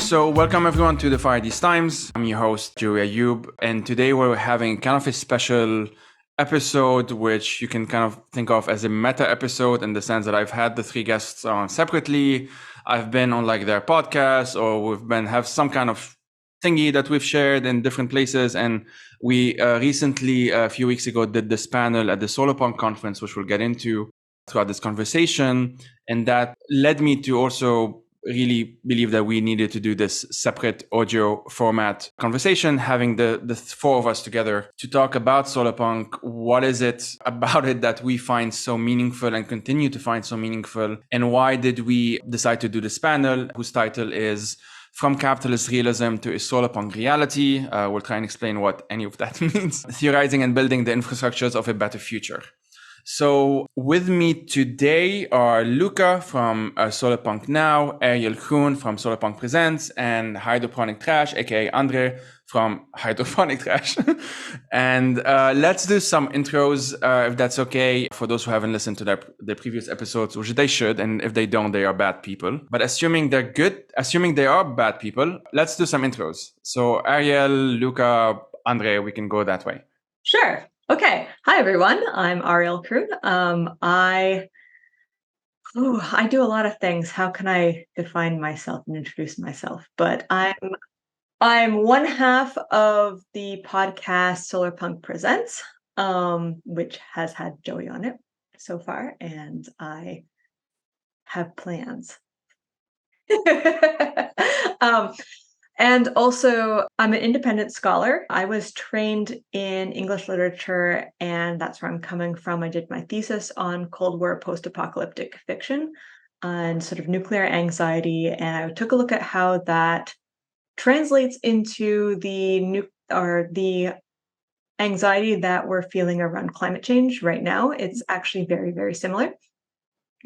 So welcome everyone to the Fire These Times. I'm your host, Joey Ayoub, and today we're having kind of a special episode, which you can kind of think of as a meta episode in the sense that I've had the three guests on separately. I've been on like their podcast, or have some kind of thingy that we've shared in different places. And we recently, a few weeks ago, did this panel at the Solarpunk conference, which we'll get into throughout this conversation. And that led me to also really believe that we needed to do this separate audio format conversation, having the four of us together to talk about Solarpunk. What is it about it that we find so meaningful and continue to find so meaningful? And why did we decide to do this panel, whose title is From Capitalist Realism to a Solarpunk Reality? We'll try and explain what any of that means. Theorizing and building the infrastructures of a better future. So with me today are Luka from Solarpunk Now, Ariel Kroon from Solarpunk Presents, and HydroponicTrash, aka Andre from HydroponicTrash. And let's do some intros, if that's okay, for those who haven't listened to the previous episodes, which they should, and if they don't, they are bad people. But assuming they're good, assuming they are bad people, let's do some intros. So Ariel, Luka, Andre, we can go that way. Sure. Okay. Hi, everyone. I'm Ariel Kroon. I do a lot of things. How can I define myself and introduce myself? But I'm one half of the podcast Solarpunk Presents, which has had Joey on it so far, and I have plans. And also, I'm an independent scholar. I was trained in English literature, and that's where I'm coming from. I did my thesis on Cold War post-apocalyptic fiction and sort of nuclear anxiety, and I took a look at how that translates into the anxiety that we're feeling around climate change right now. It's actually very, very similar.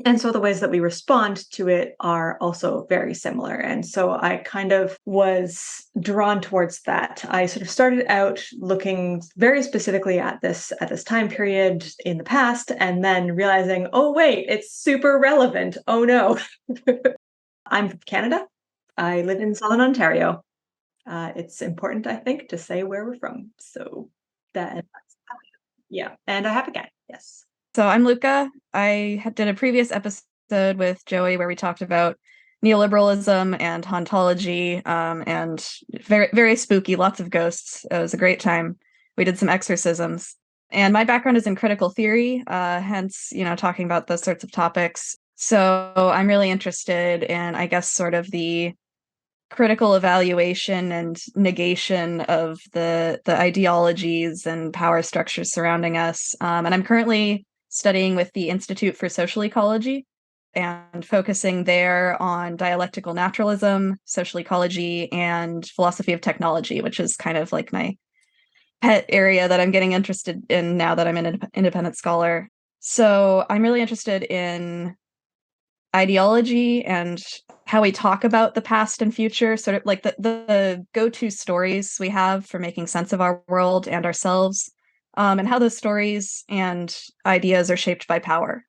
And so the ways that we respond to it are also very similar. And so I kind of was drawn towards that. I sort of started out looking very specifically at this time period in the past, and then realizing, oh, wait, it's super relevant. Oh, no. I'm from Canada. I live in Southern Ontario. It's important, I think, to say where we're from. So yeah. And I have a cat. Yes. So I'm Luka. I did a previous episode with Joey where we talked about neoliberalism and hauntology, and very, very spooky, lots of ghosts. It was a great time. We did some exorcisms. And my background is in critical theory, hence, talking about those sorts of topics. So I'm really interested in, I guess, sort of the critical evaluation and negation of the ideologies and power structures surrounding us. And I'm currently studying with the Institute for Social Ecology and focusing there on dialectical naturalism, social ecology, and philosophy of technology, which is kind of like my pet area that I'm getting interested in now that I'm an independent scholar. So I'm really interested in ideology and how we talk about the past and future, sort of like the go-to stories we have for making sense of our world and ourselves, and how those stories and ideas are shaped by power.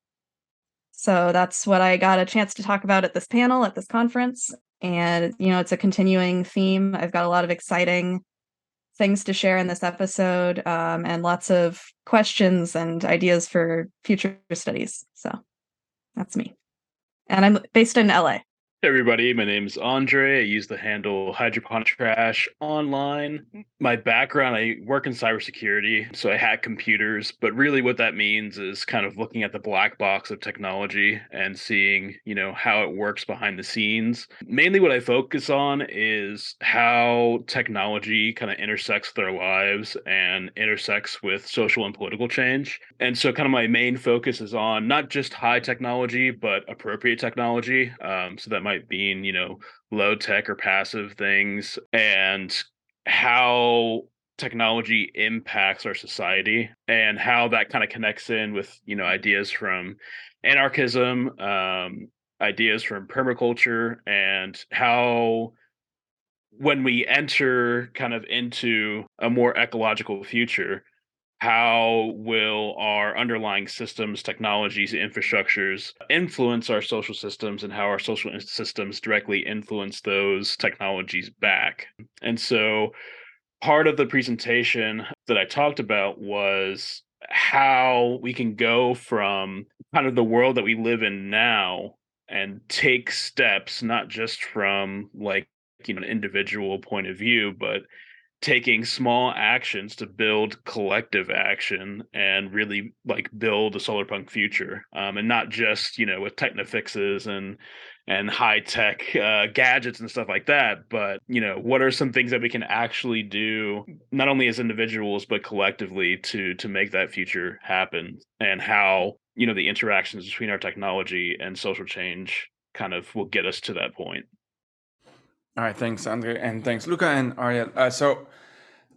So that's what I got a chance to talk about at this panel, at this conference. And, it's a continuing theme. I've got a lot of exciting things to share in this episode, and lots of questions and ideas for future studies. So that's me. And I'm based in LA. Hey everybody, my name is Andre. I use the handle HydroponicTrash online. My background, I work in cybersecurity, so I hack computers, but really what that means is kind of looking at the black box of technology and seeing, how it works behind the scenes. Mainly what I focus on is how technology kind of intersects with our lives and intersects with social and political change. And so kind of my main focus is on not just high technology, but appropriate technology. So that might mean, low tech or passive things, and how technology impacts our society and how that kind of connects in with, ideas from anarchism, ideas from permaculture, and how when we enter kind of into a more ecological future, how will our underlying systems, technologies, infrastructures influence our social systems, and how our social systems directly influence those technologies back. And so part of the presentation that I talked about was how we can go from kind of the world that we live in now and take steps, not just from like, an individual point of view, but taking small actions to build collective action and really like build a solarpunk future, and not just with technofixes and high tech gadgets and stuff like that, but what are some things that we can actually do not only as individuals but collectively to make that future happen, and how the interactions between our technology and social change kind of will get us to that point. All right, thanks, Andre, and thanks, Luka and Ariel. So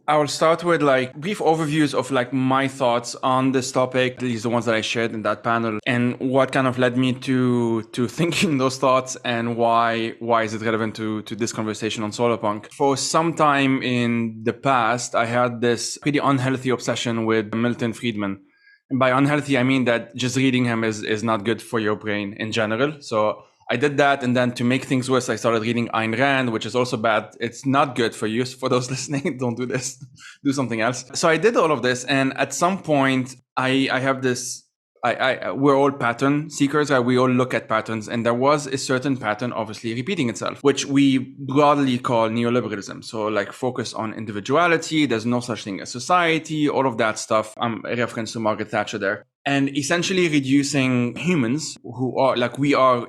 I will start with like brief overviews of like my thoughts on this topic, at least the ones that I shared in that panel, and what kind of led me to thinking those thoughts, and why is it relevant to this conversation on Solarpunk. For some time in the past, I had this pretty unhealthy obsession with Milton Friedman. And by unhealthy, I mean that just reading him is not good for your brain in general. So I did that, and then to make things worse, I started reading Ayn Rand, which is also bad. It's not good for you. For those listening, don't do this. Do something else. So I did all of this, and at some point, I have this. We're all pattern seekers. We all look at patterns, and there was a certain pattern, obviously repeating itself, which we broadly call neoliberalism. So, like, focus on individuality. There's no such thing as society. All of that stuff. I'm a reference to Margaret Thatcher there, and essentially reducing humans who are like we are.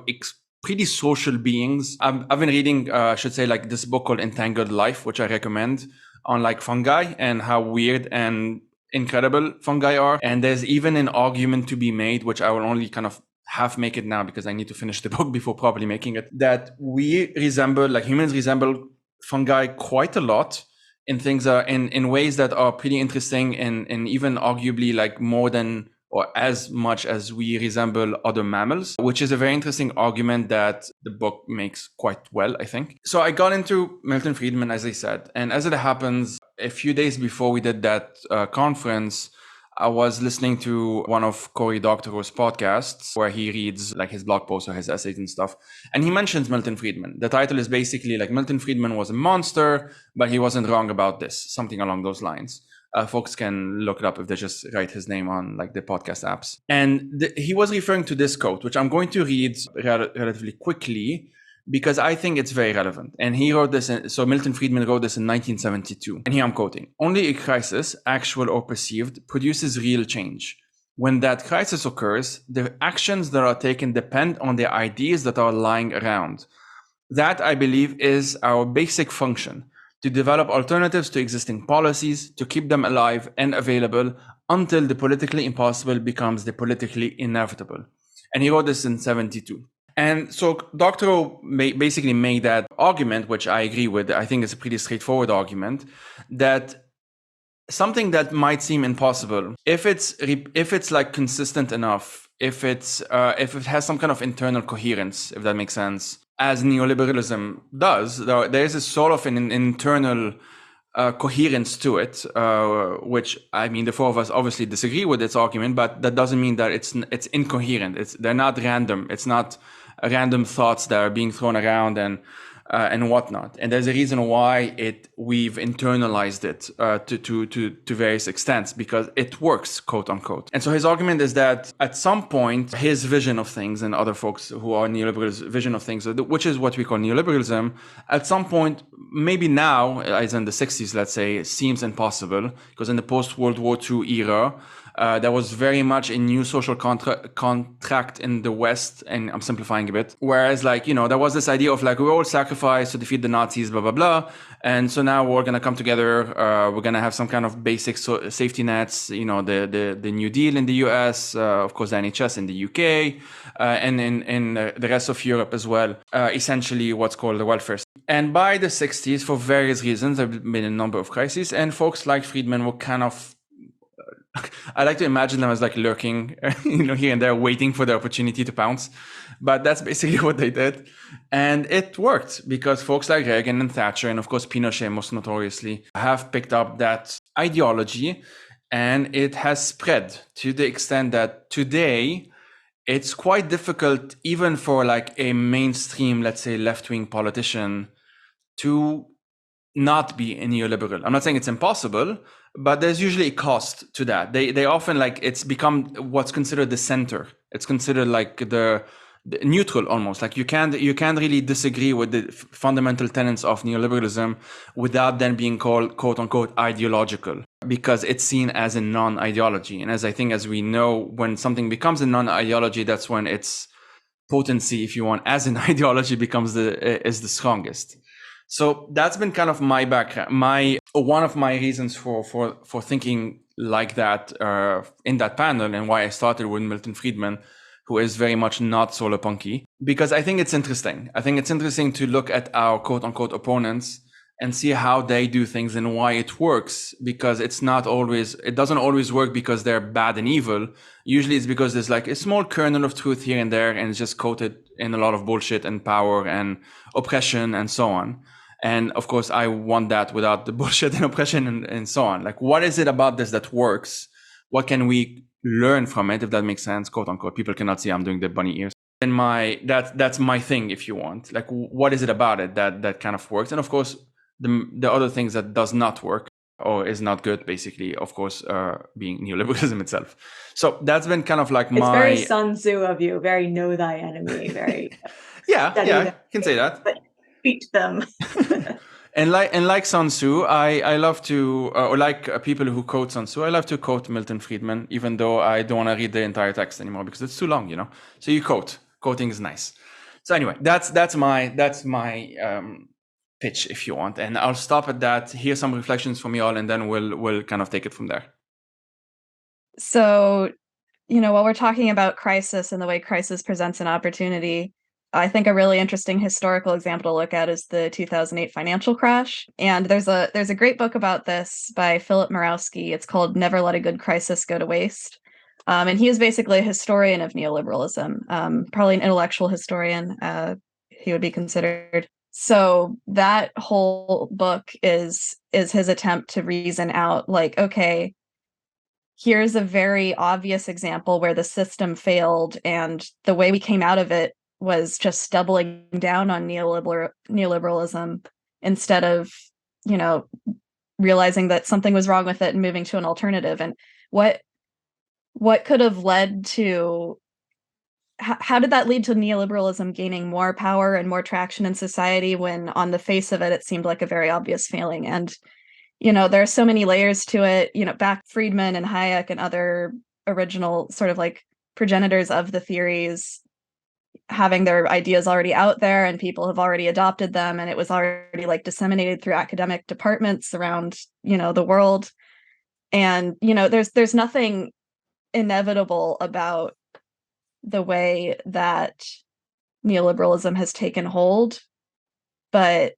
Pretty social beings. I've been reading, I should say, like this book called Entangled Life, which I recommend, on like fungi and how weird and incredible fungi are. And there's even an argument to be made, which I will only kind of half make it now because I need to finish the book before properly making it, that we resemble, like humans resemble fungi quite a lot in things in ways that are pretty interesting, and even arguably like more than or as much as we resemble other mammals, which is a very interesting argument that the book makes quite well, I think. So I got into Milton Friedman, as I said, and as it happens, a few days before we did that conference, I was listening to one of Cory Doctorow's podcasts where he reads like his blog posts or his essays and stuff. And he mentions Milton Friedman. The title is basically like Milton Friedman was a monster, but he wasn't wrong about this, something along those lines. Folks can look it up if they just write his name on like the podcast apps. And he was referring to this quote, which I'm going to read relatively quickly because I think it's very relevant. And he wrote this, so Milton Friedman wrote this in 1972. And here I'm quoting, "Only a crisis, actual or perceived, produces real change. When that crisis occurs, the actions that are taken depend on the ideas that are lying around. That, I believe, is our basic function, to develop alternatives to existing policies, to keep them alive and available until the politically impossible becomes the politically inevitable." And he wrote this in 72. And so Doctorow basically made that argument, which I agree with. I think it's a pretty straightforward argument, that something that might seem impossible, if it's like consistent enough, if it has some kind of internal coherence, if that makes sense, as neoliberalism does, there is a sort of an internal coherence to it, which, I mean, the four of us obviously disagree with its argument, but that doesn't mean that it's incoherent. They're not random. It's not random thoughts that are being thrown around and whatnot. And there's a reason why we've internalized it to various extents, because it works, quote unquote. And so his argument is that at some point, his vision of things, and other folks who are neoliberals' vision of things, which is what we call neoliberalism, at some point, maybe now, as in the 60s, let's say, seems impossible, because in the post-World War II era, there was very much a new social contract in the West, and I'm simplifying a bit. Whereas, like, there was this idea of like, we all sacrifice to defeat the Nazis, blah, blah, blah. And so now we're going to come together. We're going to have some kind of basic safety nets, the New Deal in the US, of course, the NHS in the UK, and in the rest of Europe as well. Essentially what's called the welfare state. And by the 60s, for various reasons, there have been a number of crises, and folks like Friedman were kind of, I like to imagine them as like lurking, here and there, waiting for the opportunity to pounce. But that's basically what they did. And it worked because folks like Reagan and Thatcher, and of course Pinochet most notoriously, have picked up that ideology And it has spread to the extent that today it's quite difficult, even for like a mainstream, let's say, left-wing politician, to not be a neoliberal. I'm not saying it's impossible, but there's usually a cost to that. They often, like, it's become what's considered the center. It's considered like the neutral almost. Like you can't really disagree with the fundamental tenets of neoliberalism without then being called quote unquote ideological, because it's seen as a non-ideology. And as we know, when something becomes a non-ideology, that's when its potency, if you want, as an ideology becomes is the strongest. So that's been kind of my background. One of my reasons for thinking like that in that panel, and why I started with Milton Friedman, who is very much not Solarpunky, because I think it's interesting. I think it's interesting to look at our quote unquote opponents and see how they do things and why it works, because it doesn't always work because they're bad and evil. Usually it's because there's like a small kernel of truth here and there, and it's just coated in a lot of bullshit and power and oppression and so on. And of course, I want that without the bullshit and oppression and so on. Like, what is it about this that works? What can we learn from it, if that makes sense, quote unquote? People cannot see I'm doing the bunny ears. And that's my thing, if you want. Like, what is it about it that kind of works? And of course, the other things that does not work or is not good, basically, of course, being neoliberalism itself. So that's been kind of like it's very Sun Tzu of you, very know thy enemy, very yeah, can say that. But beat them. And like Sun Tzu, I love to, or like people who quote Sun Tzu, I love to quote Milton Friedman, even though I don't want to read the entire text anymore because it's too long, So you quoting is nice. So anyway, that's my pitch, if you want, and I'll stop at that. Hear some reflections from you all, and then we'll kind of take it from there. So, while we're talking about crisis and the way crisis presents an opportunity, I think a really interesting historical example to look at is the 2008 financial crash. And there's a great book about this by Philip Murawski. It's called Never Let a Good Crisis Go to Waste. And he is basically a historian of neoliberalism, probably an intellectual historian, he would be considered. So that whole book is his attempt to reason out, like, okay, here's a very obvious example where the system failed, and the way we came out of it was just doubling down on neoliberalism instead of, realizing that something was wrong with it and moving to an alternative. And what could have led to, how did that lead to neoliberalism gaining more power and more traction in society when on the face of it, it seemed like a very obvious failing? And, there are so many layers to it, back Friedman and Hayek and other original sort of like progenitors of the theories having their ideas already out there, and people have already adopted them, and it was already like disseminated through academic departments around, the world. And, there's nothing inevitable about the way that neoliberalism has taken hold, but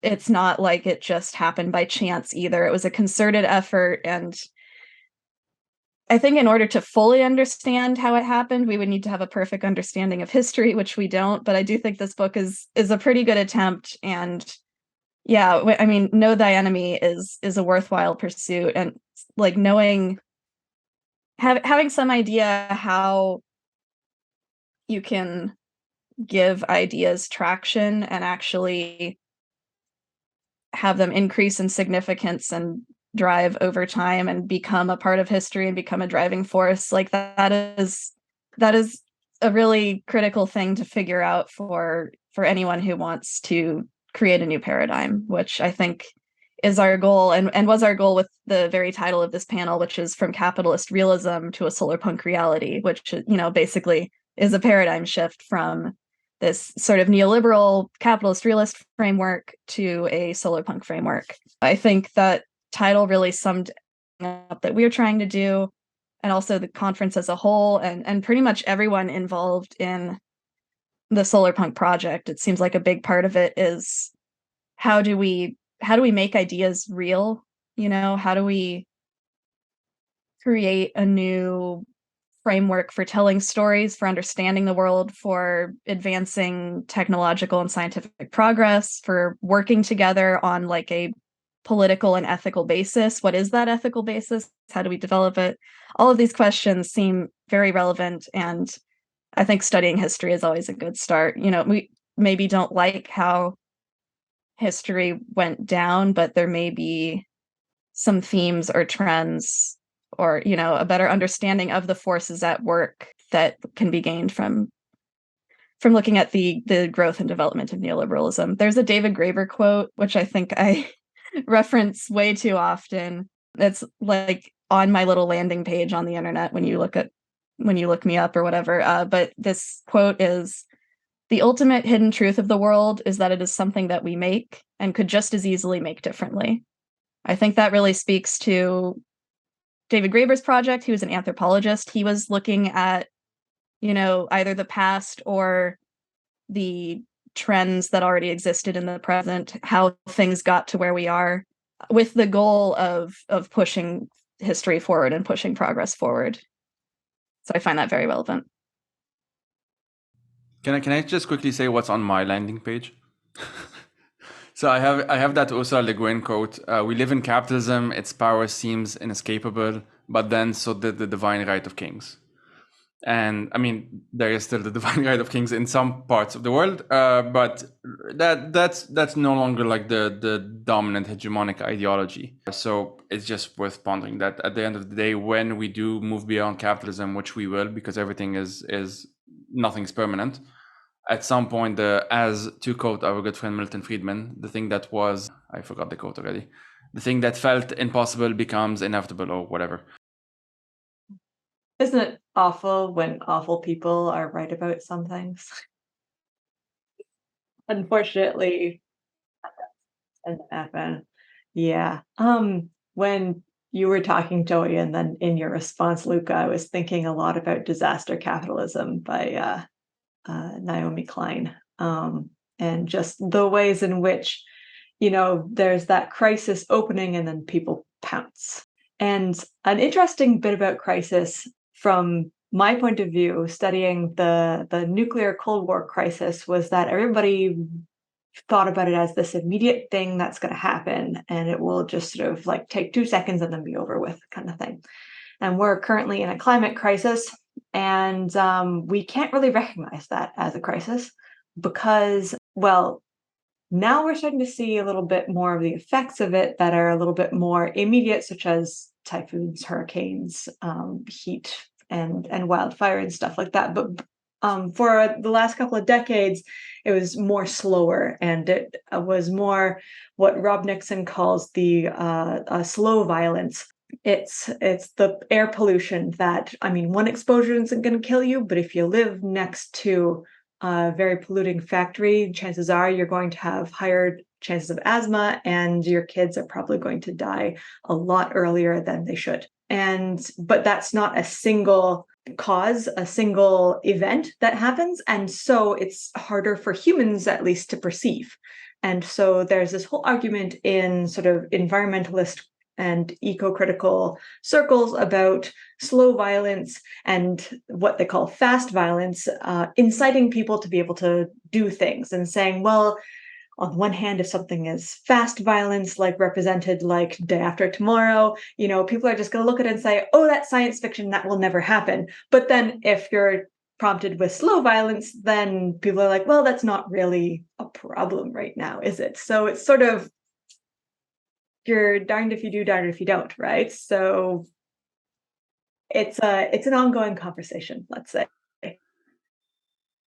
it's not like it just happened by chance either. It was a concerted effort, and I think in order to fully understand how it happened, we would need to have a perfect understanding of history, which we don't. But I do think this book is a pretty good attempt. And yeah, I mean, know thy enemy is a worthwhile pursuit, and like having some idea how you can give ideas traction and actually have them increase in significance and drive over time and become a part of history and become a driving force. Like that is a really critical thing to figure out for anyone who wants to create a new paradigm, which I think is our goal and was our goal with the very title of this panel, which is From Capitalist Realism to a Solarpunk Reality, which, basically is a paradigm shift from this sort of neoliberal capitalist realist framework to a solarpunk framework. I think that title really summed up that we're trying to do, and also the conference as a whole, and pretty much everyone involved in the Solarpunk project. It seems like a big part of it is how do we make ideas real? How do we create a new framework for telling stories, for understanding the world, for advancing technological and scientific progress, for working together on like a political and ethical basis. What is that ethical basis? How do we develop it? All of these questions seem very relevant, and I think studying history is always a good start. We maybe don't like how history went down, but there may be some themes or trends or, a better understanding of the forces at work that can be gained from looking at the growth and development of neoliberalism. There's a David Graeber quote, which I think I reference way too often. It's like on my little landing page on the internet when you look me up or whatever. But this quote is, "The ultimate hidden truth of the world is that it is something that we make and could just as easily make differently." I think that really speaks to David Graeber's project. He was an anthropologist. He was looking at, either the past or the trends that already existed in the present, how things got to where we are, with the goal of pushing history forward and pushing progress forward. So I find that very relevant. Can I just quickly say what's on my landing page? So I have that Ursula Le Guin quote. We live in capitalism. Its power seems inescapable, but then so did the divine right of kings. And I mean, there is still the divine right of kings in some parts of the world, but that's no longer like the dominant hegemonic ideology. So it's just worth pondering that at the end of the day, when we do move beyond capitalism, which we will, because everything is nothing's permanent. At some point, as to quote our good friend Milton Friedman, the thing that was, I forgot the quote already, the thing that felt impossible becomes inevitable or whatever. Isn't it awful when awful people are right about some things? Unfortunately, and happen. Yeah. When you were talking, Joey, and then in your response, Luka, I was thinking a lot about Disaster Capitalism by Naomi Klein, and just the ways in which, there's that crisis opening and then people pounce. And an interesting bit about crisis from my point of view, studying the nuclear Cold War crisis, was that everybody thought about it as this immediate thing that's going to happen, and it will just sort of like take 2 seconds and then be over with, kind of thing. And we're currently in a climate crisis, and we can't really recognize that as a crisis because, well, now we're starting to see a little bit more of the effects of it that are a little bit more immediate, such as typhoons, hurricanes, heat, and wildfire and stuff like that. But for the last couple of decades, it was more slower, and it was more what Rob Nixon calls the slow violence. It's the air pollution that, I mean, one exposure isn't going to kill you, but if you live next to a very polluting factory, chances are you're going to have higher chances of asthma, and your kids are probably going to die a lot earlier than they should. But that's not a single cause, a single event that happens, and so it's harder for humans at least to perceive. And so there's this whole argument in sort of environmentalist and eco-critical circles about slow violence and what they call fast violence, inciting people to be able to do things and saying, well, on the one hand, if something is fast violence, like represented like Day After Tomorrow, people are just going to look at it and say, oh, that's science fiction, that will never happen. But then if you're prompted with slow violence, then people are like, well, that's not really a problem right now, is it? So it's sort of, you're darned if you do, darned if you don't, right? So it's an ongoing conversation, let's say.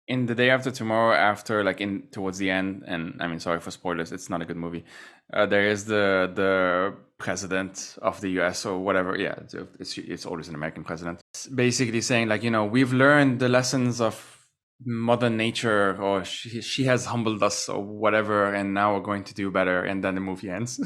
In The Day After Tomorrow, after towards the end, and I mean, sorry for spoilers, it's not a good movie. There is the president of the U.S. or whatever. Yeah, it's always an American president. It's basically saying we've learned the lessons of Mother Nature, or she has humbled us or whatever, and now we're going to do better. And then the movie ends,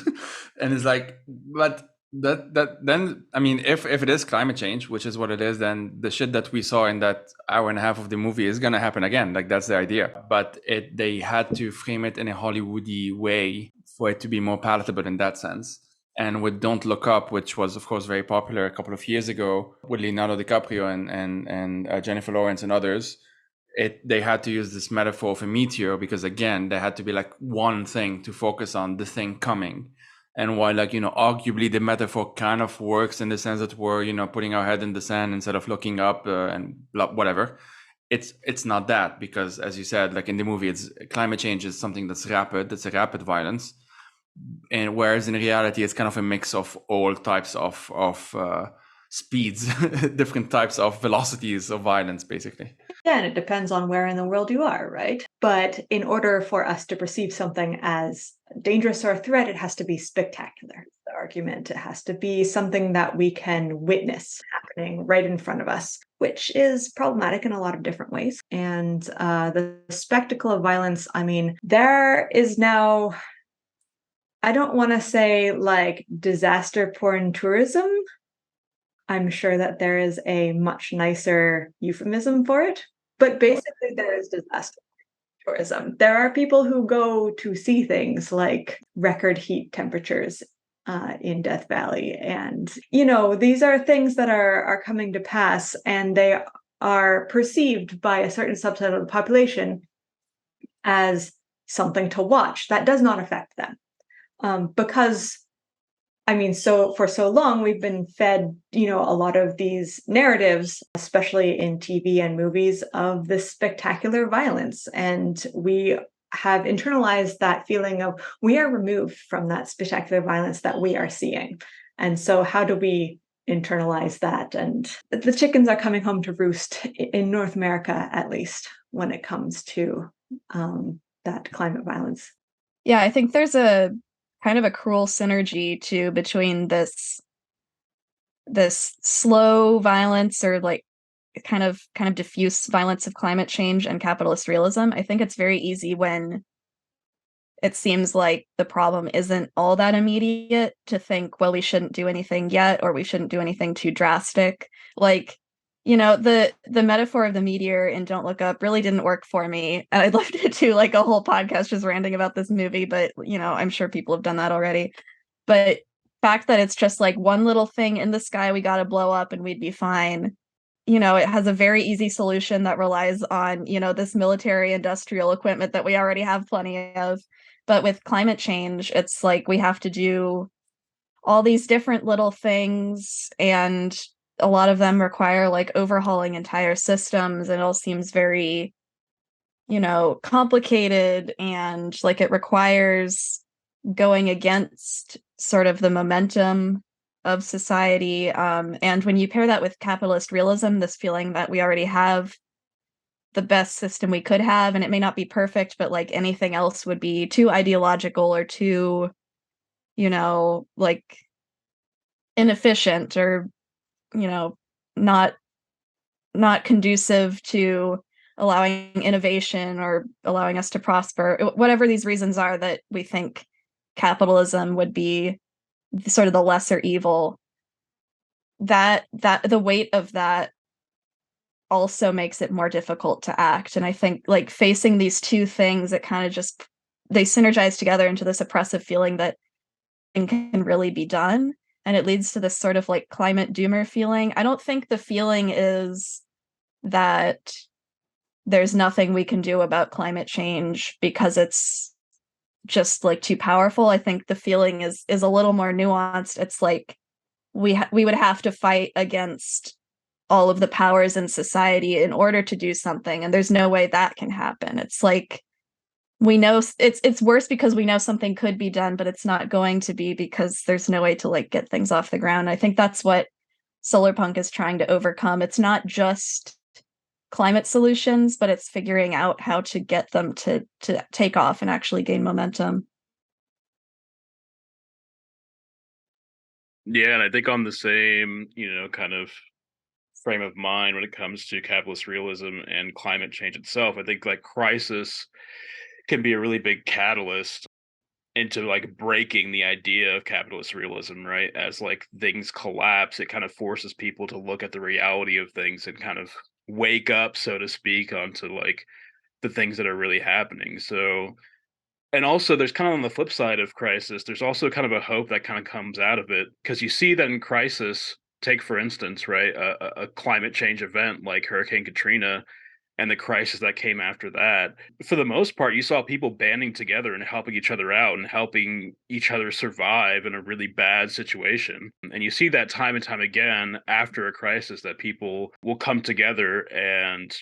and it's like, but that then, I mean, if it is climate change, which is what it is, then the shit that we saw in that hour and a half of the movie is gonna happen again. Like, that's the idea. But they had to frame it in a Hollywoody way for it to be more palatable in that sense. And with Don't Look Up, which was of course very popular a couple of years ago with Leonardo DiCaprio and Jennifer Lawrence and others, they had to use this metaphor of a meteor because, again, there had to be like one thing to focus on, the thing coming. And while, like, arguably the metaphor kind of works in the sense that we're, putting our head in the sand instead of looking up and whatever, it's not that, because as you said, like in the movie, it's climate change is something that's rapid. It's a rapid violence. And whereas in reality, it's kind of a mix of all types of speeds, different types of velocities of violence, basically. Yeah, and it depends on where in the world you are, right? But in order for us to perceive something as dangerous or a threat, it has to be spectacular. The argument, it has to be something that we can witness happening right in front of us, which is problematic in a lot of different ways. And the spectacle of violence, I mean, there is now, I don't want to say like disaster porn tourism. I'm sure that there is a much nicer euphemism for it. But basically, there is disaster tourism. There are people who go to see things like record heat temperatures in Death Valley. And, these are things that are coming to pass, and they are perceived by a certain subset of the population as something to watch. That does not affect them. Because so for so long, we've been fed, a lot of these narratives, especially in TV and movies, of this spectacular violence. And we have internalized that feeling of we are removed from that spectacular violence that we are seeing. And so how do we internalize that? And the chickens are coming home to roost in North America, at least, when it comes to that climate violence. Yeah, I think there's a kind of a cruel synergy too between this slow violence, or like kind of diffuse violence of climate change, and capitalist realism. I think it's very easy when it seems like the problem isn't all that immediate to think, well, we shouldn't do anything yet, or we shouldn't do anything too drastic. Like, the metaphor of the meteor in Don't Look Up really didn't work for me. And I'd love to do like a whole podcast just ranting about this movie, but I'm sure people have done that already. But fact that it's just like one little thing in the sky we got to blow up and we'd be fine. It has a very easy solution that relies on, this military industrial equipment that we already have plenty of. But with climate change, it's like we have to do all these different little things, and a lot of them require like overhauling entire systems, and it all seems very, complicated, and like it requires going against sort of the momentum of society. And when you pair that with capitalist realism, this feeling that we already have the best system we could have, and it may not be perfect, but like anything else would be too ideological or too, like inefficient, or not conducive to allowing innovation or allowing us to prosper, whatever these reasons are that we think capitalism would be sort of the lesser evil, that the weight of that also makes it more difficult to act. And I think like facing these two things, it kind of just, they synergize together into this oppressive feeling that it can really be done. And it leads to this sort of like climate doomer feeling. I don't think the feeling is that there's nothing we can do about climate change because it's just like too powerful. I think the feeling is a little more nuanced. It's like we would have to fight against all of the powers in society in order to do something, and there's no way that can happen. It's like we know it's worse because we know something could be done, but it's not going to be because there's no way to like get things off the ground. I think that's what Solarpunk is trying to overcome. It's not just climate solutions, but it's figuring out how to get them to take off and actually gain momentum. Yeah, and I think on the same, kind of frame of mind when it comes to capitalist realism and climate change itself, I think like crisis can be a really big catalyst into like breaking the idea of capitalist realism, right? As like things collapse, it kind of forces people to look at the reality of things and kind of wake up, so to speak, onto like the things that are really happening. So, and also there's kind of on the flip side of crisis, there's also kind of a hope that kind of comes out of it, because you see that in crisis, take for instance, right, a climate change event like Hurricane Katrina, and the crisis that came after that. For the most part, you saw people banding together and helping each other out and helping each other survive in a really bad situation. And you see that time and time again after a crisis, that people will come together and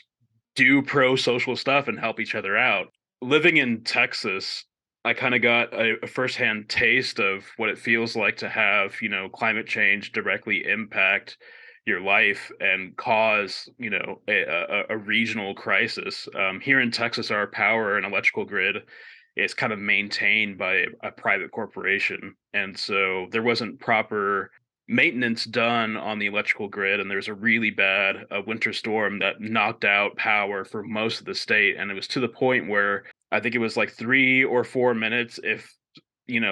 do pro-social stuff and help each other out. Living in Texas, I kind of got a firsthand taste of what it feels like to have, climate change directly impact your life and cause, a regional crisis. Here in Texas, our power and electrical grid is kind of maintained by a private corporation. And so there wasn't proper maintenance done on the electrical grid, and there's a really bad winter storm that knocked out power for most of the state. And it was to the point where I think it was like 3 or 4 minutes. If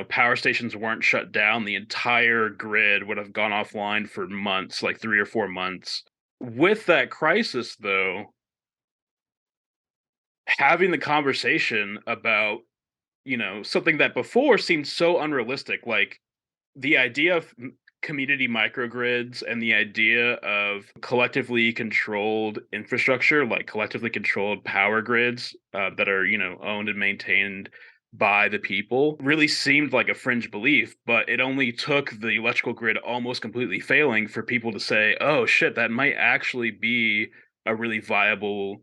power stations weren't shut down, the entire grid would have gone offline for months, like 3 or 4 months. With that crisis, though, having the conversation about, something that before seemed so unrealistic, like the idea of community microgrids and the idea of collectively controlled infrastructure, like collectively controlled power grids that are, owned and maintained by the people, really seemed like a fringe belief. But it only took the electrical grid almost completely failing for people to say, oh shit, that might actually be a really viable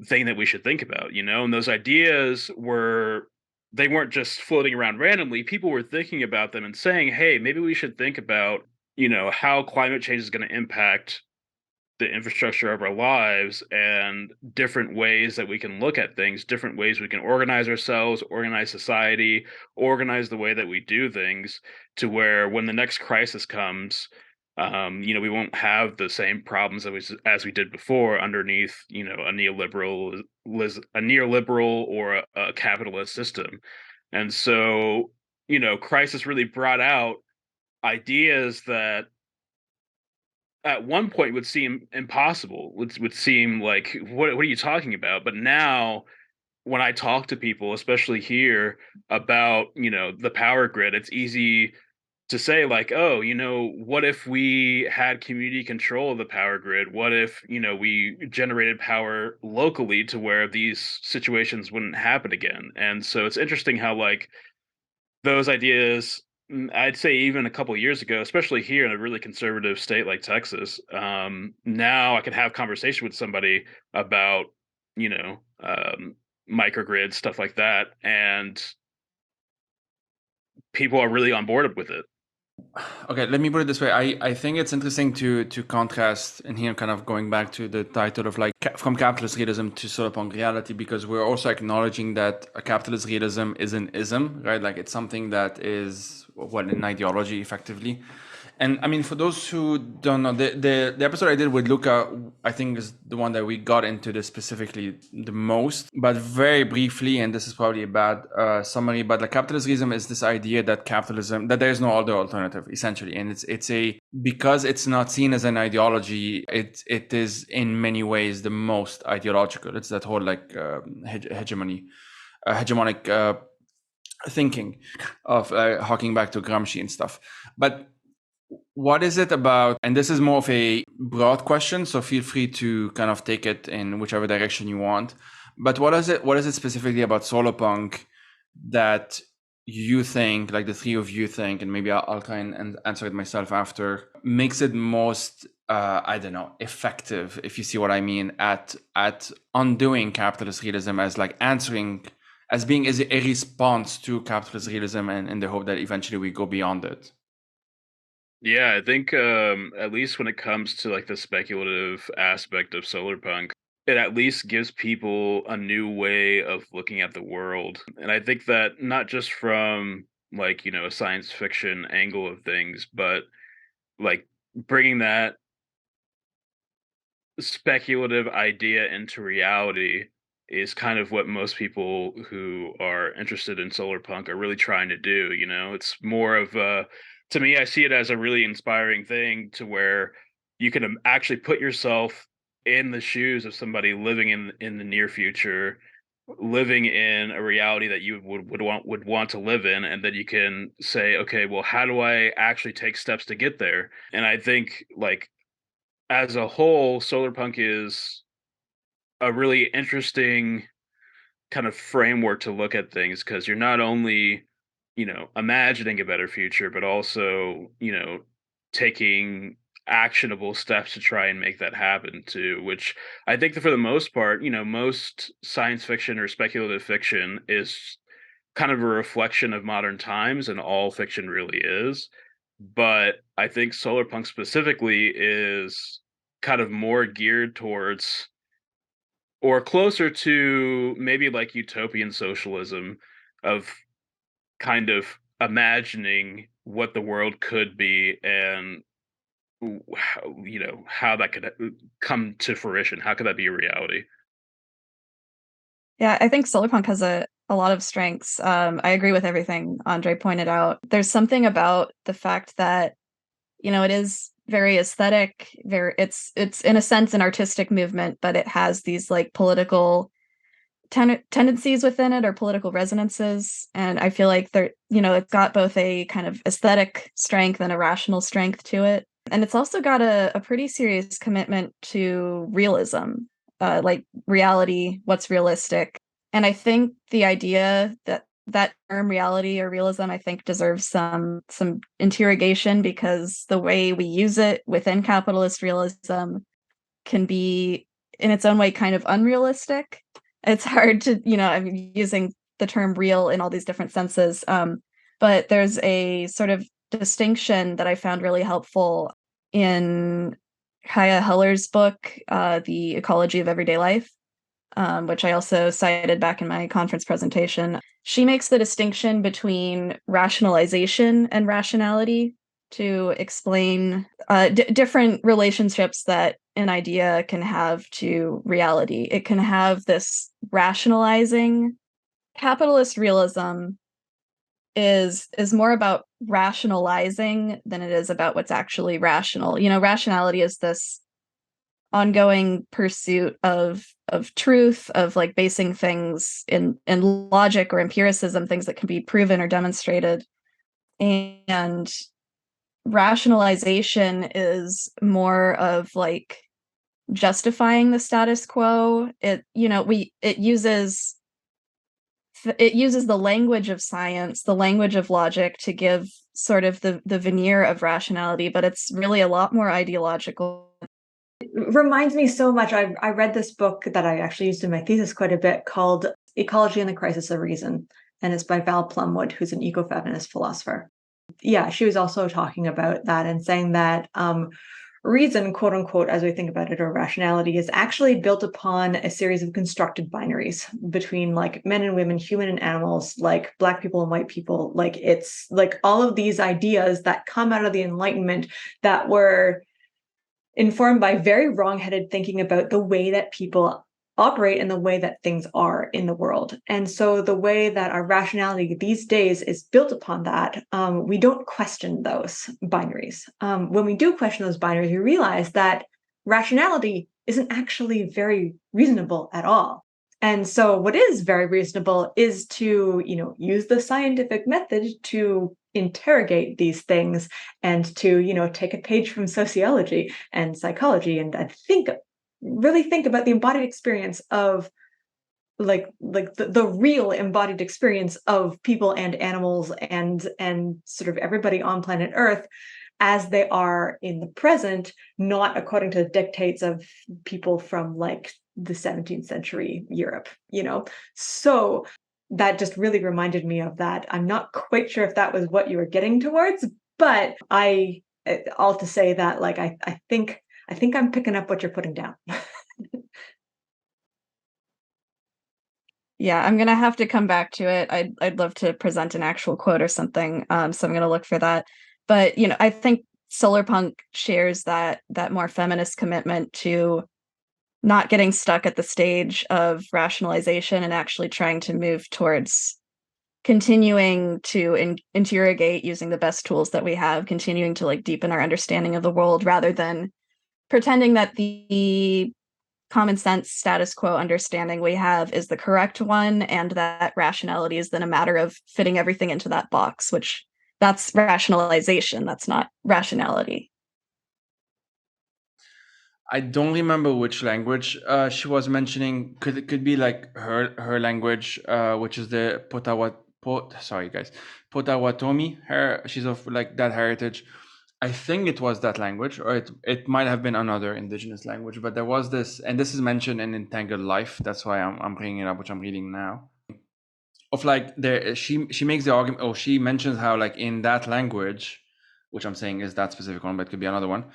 thing that we should think about, and those ideas they weren't just floating around randomly. People were thinking about them and saying, hey, maybe we should think about, how climate change is going to impact the infrastructure of our lives, and different ways that we can look at things, different ways we can organize ourselves, organize society, organize the way that we do things, to where when the next crisis comes, we won't have the same problems as we did before underneath, a neoliberal or a capitalist system. And so, crisis really brought out ideas that at one point would seem impossible, would seem like, what are you talking about? But now when I talk to people, especially here, about, the power grid, it's easy to say like, oh, what if we had community control of the power grid? What if, we generated power locally to where these situations wouldn't happen again? And so it's interesting how, like, those ideas, I'd say even a couple years ago, especially here in a really conservative state like Texas, now I can have conversation with somebody about, microgrids, stuff like that, and people are really on board with it. Okay, let me put it this way. I think it's interesting to contrast, and here kind of going back to the title of like from capitalist realism to Solarpunk reality, because we're also acknowledging that a capitalist realism is an ism, right? Like it's something that is an ideology effectively. And I mean, for those who don't know, the episode I did with Luka, I think is the one that we got into this specifically the most, but very briefly, and this is probably a bad summary, but like capitalism is this idea that that there is no other alternative, essentially. And because it's not seen as an ideology, it is in many ways the most ideological. It's that whole like hegemonic thinking of harking back to Gramsci and stuff. But what is it about, and this is more of a broad question, so feel free to kind of take it in whichever direction you want, but what is it specifically about Solarpunk that you think, like the three of you think, and maybe I'll try and answer it myself after, makes it most I don't know, effective, if you see what I mean, at undoing capitalist realism, as like answering, as being as a response to capitalist realism, and in the hope that eventually we go beyond it? Yeah, I think at least when it comes to like the speculative aspect of Solarpunk, it at least gives people a new way of looking at the world. And I think that not just from like, a science fiction angle of things, but like bringing that speculative idea into reality is kind of what most people who are interested in Solarpunk are really trying to do. It's more of to me, I see it as a really inspiring thing, to where you can actually put yourself in the shoes of somebody living in the near future, living in a reality that you would want to live in, and then you can say, okay, well, how do I actually take steps to get there? And I think, like, as a whole, Solarpunk is a really interesting kind of framework to look at things, because you're not only, imagining a better future, but also, taking actionable steps to try and make that happen too, which I think that for the most part, most science fiction or speculative fiction is kind of a reflection of modern times, and all fiction really is. But I think Solarpunk specifically is kind of more geared towards, or closer to, maybe like utopian socialism, of kind of imagining what the world could be, and how that could come to fruition. How could that be a reality? Yeah, I think Solarpunk has a lot of strengths. I agree with everything Andre pointed out. There's something about the fact that, it is very aesthetic, it's in a sense an artistic movement, but it has these like political tendencies within it, or political resonances. And I feel like it's got both a kind of aesthetic strength and a rational strength to it. And it's also got a pretty serious commitment to realism, like reality, what's realistic. And I think the idea that term reality or realism, I think, deserves some interrogation, because the way we use it within capitalist realism can be in its own way kind of unrealistic. It's hard to, I'm using the term real in all these different senses. But there's a sort of distinction that I found really helpful in Kaya Heller's book, The Ecology of Everyday Life, which I also cited back in my conference presentation. She makes the distinction between rationalization and rationality to explain different relationships that an idea can have to reality. It can have this rationalizing. Capitalist realism is more about rationalizing than it is about what's actually rational. Rationality is this ongoing pursuit of truth, of like basing things in logic or empiricism, things that can be proven or demonstrated. And rationalization is more of like justifying the status quo. It uses the language of science, the language of logic, to give sort of the veneer of rationality, but it's really a lot more ideological. It reminds me so much. I read this book that I actually used in my thesis quite a bit, called Ecology and the Crisis of Reason. And it's by Val Plumwood, who's an ecofeminist philosopher. Yeah, she was also talking about that and saying that reason, quote unquote, as we think about it, or rationality, is actually built upon a series of constructed binaries between like men and women, human and animals, like Black people and white people. Like it's like all of these ideas that come out of the Enlightenment that were informed by very wrong-headed thinking about the way that people operate and the way that things are in the world. And so the way that our rationality these days is built upon that, we don't question those binaries. When we do question those binaries, we realize that rationality isn't actually very reasonable at all. And so what is very reasonable is to, use the scientific method to interrogate these things, and to, take a page from sociology and psychology, and really think about the embodied experience of like the real embodied experience of people and animals and sort of everybody on planet Earth as they are in the present, not according to the dictates of people from like the 17th century Europe, So that just really reminded me of that. I'm not quite sure if that was what you were getting towards, but all to say that like I think I'm picking up what you're putting down. Yeah, I'm gonna have to come back to it. I'd love to present an actual quote or something. So I'm gonna look for that. But I think Solarpunk shares that more feminist commitment to not getting stuck at the stage of rationalization and actually trying to move towards continuing to interrogate using the best tools that we have, continuing to like deepen our understanding of the world, rather than pretending that the common sense status quo understanding we have is the correct one, and that rationality is then a matter of fitting everything into that box, which that's rationalization, that's not rationality. I don't remember which language she was mentioning. It could be like her language, which is the Potawatomi. She's of like that heritage. I think it was that language, or it might have been another indigenous language. But there was this, and this is mentioned in Entangled Life. That's why I'm bringing it up, which I'm reading now. Of like there, she makes the argument, or she mentions how like in that language, which I'm saying is that specific one, but it could be another one,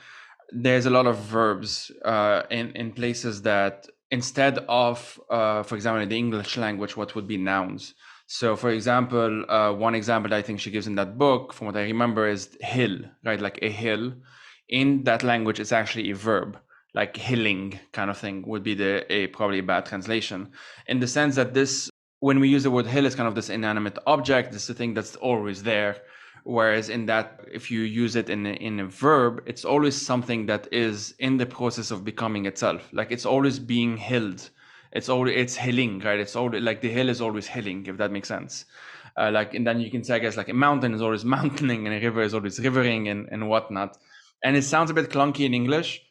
there's a lot of verbs in places that instead of, for example, in the English language, what would be nouns. So, for example, one example I think she gives in that book, from what I remember, is hill, right? Like a hill. In that language, it's actually a verb, like hilling kind of thing would be probably a bad translation, in the sense that this, when we use the word hill, it's kind of this inanimate object. It's the thing that's always there. Whereas in that, if you use it in a verb, it's always something that is in the process of becoming itself. Like it's always being hilled. It's hilling, right? It's always like the hill is always hilling, if that makes sense. And then you can say, I guess, like a mountain is always mountaining and a river is always rivering and whatnot. And it sounds a bit clunky in English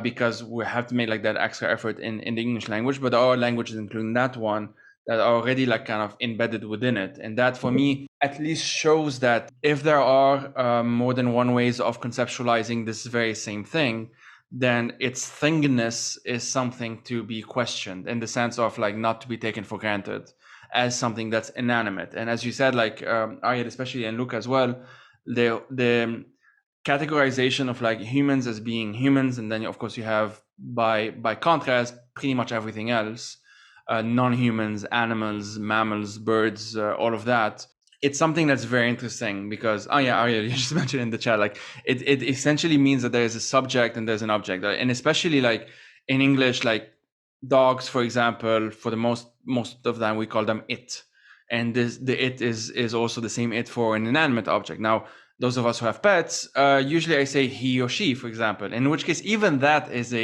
because we have to make like that extra effort in the English language, but our languages, including that one, that are already like kind of embedded within it. And that for me at least shows that if there are more than one ways of conceptualizing this very same thing, then its thingness is something to be questioned, in the sense of like not to be taken for granted as something that's inanimate. And as you said, like Ariel, especially, and Luka as well, the categorization of like humans as being humans, and then of course you have by contrast pretty much everything else, non-humans, animals, mammals, birds, all of that. It's something that's very interesting because, oh yeah, Ariel, you just mentioned in the chat, like it essentially means that there is a subject and there's an object, and especially like in English, like dogs, for example, for the most of the time we call them it, and the it is also the same it for an inanimate object. Now, those of us who have pets, usually I say he or she, for example, in which case even that is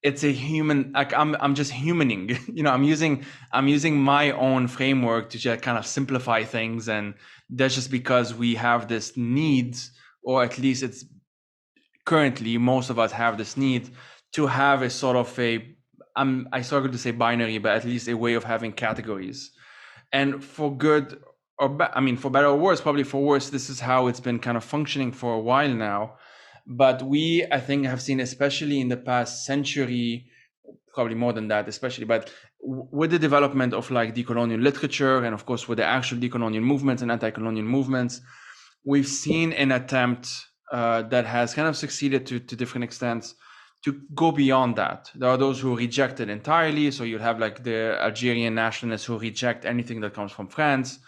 it's a human, like I'm just humaning, I'm using my own framework to just kind of simplify things. And that's just because we have this need, or at least it's currently most of us have this need to have a sort of I struggle to say binary, but at least a way of having categories. And for good or for better or worse, probably for worse, this is how it's been kind of functioning for a while now. But we, I think, have seen, especially in the past century, probably more than that, especially, but with the development of like decolonial literature, and of course with the actual decolonial movements and anti-colonial movements, we've seen an attempt that has kind of succeeded to different extents to go beyond that. There are those who reject it entirely. So you'll have like the Algerian nationalists who reject anything that comes from France.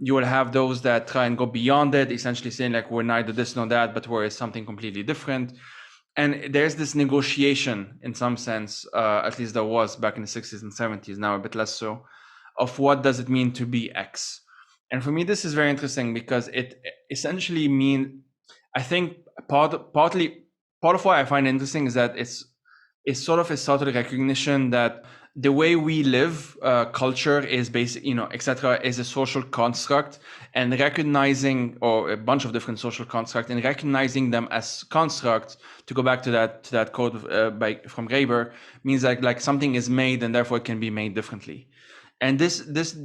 You will have those that try and go beyond it, essentially saying like, we're neither this nor that, but we're something completely different. And there's this negotiation in some sense, at least there was back in the 60s and 70s, now a bit less so, of what does it mean to be X. And for me, this is very interesting because it essentially means, I think part of what I find interesting is that it's sort of a subtle recognition that the way we live, culture is basic, etc., is a social construct, and recognizing, or a bunch of different social constructs, and recognizing them as constructs, to go back to that quote from Graeber, means like something is made and therefore it can be made differently. And this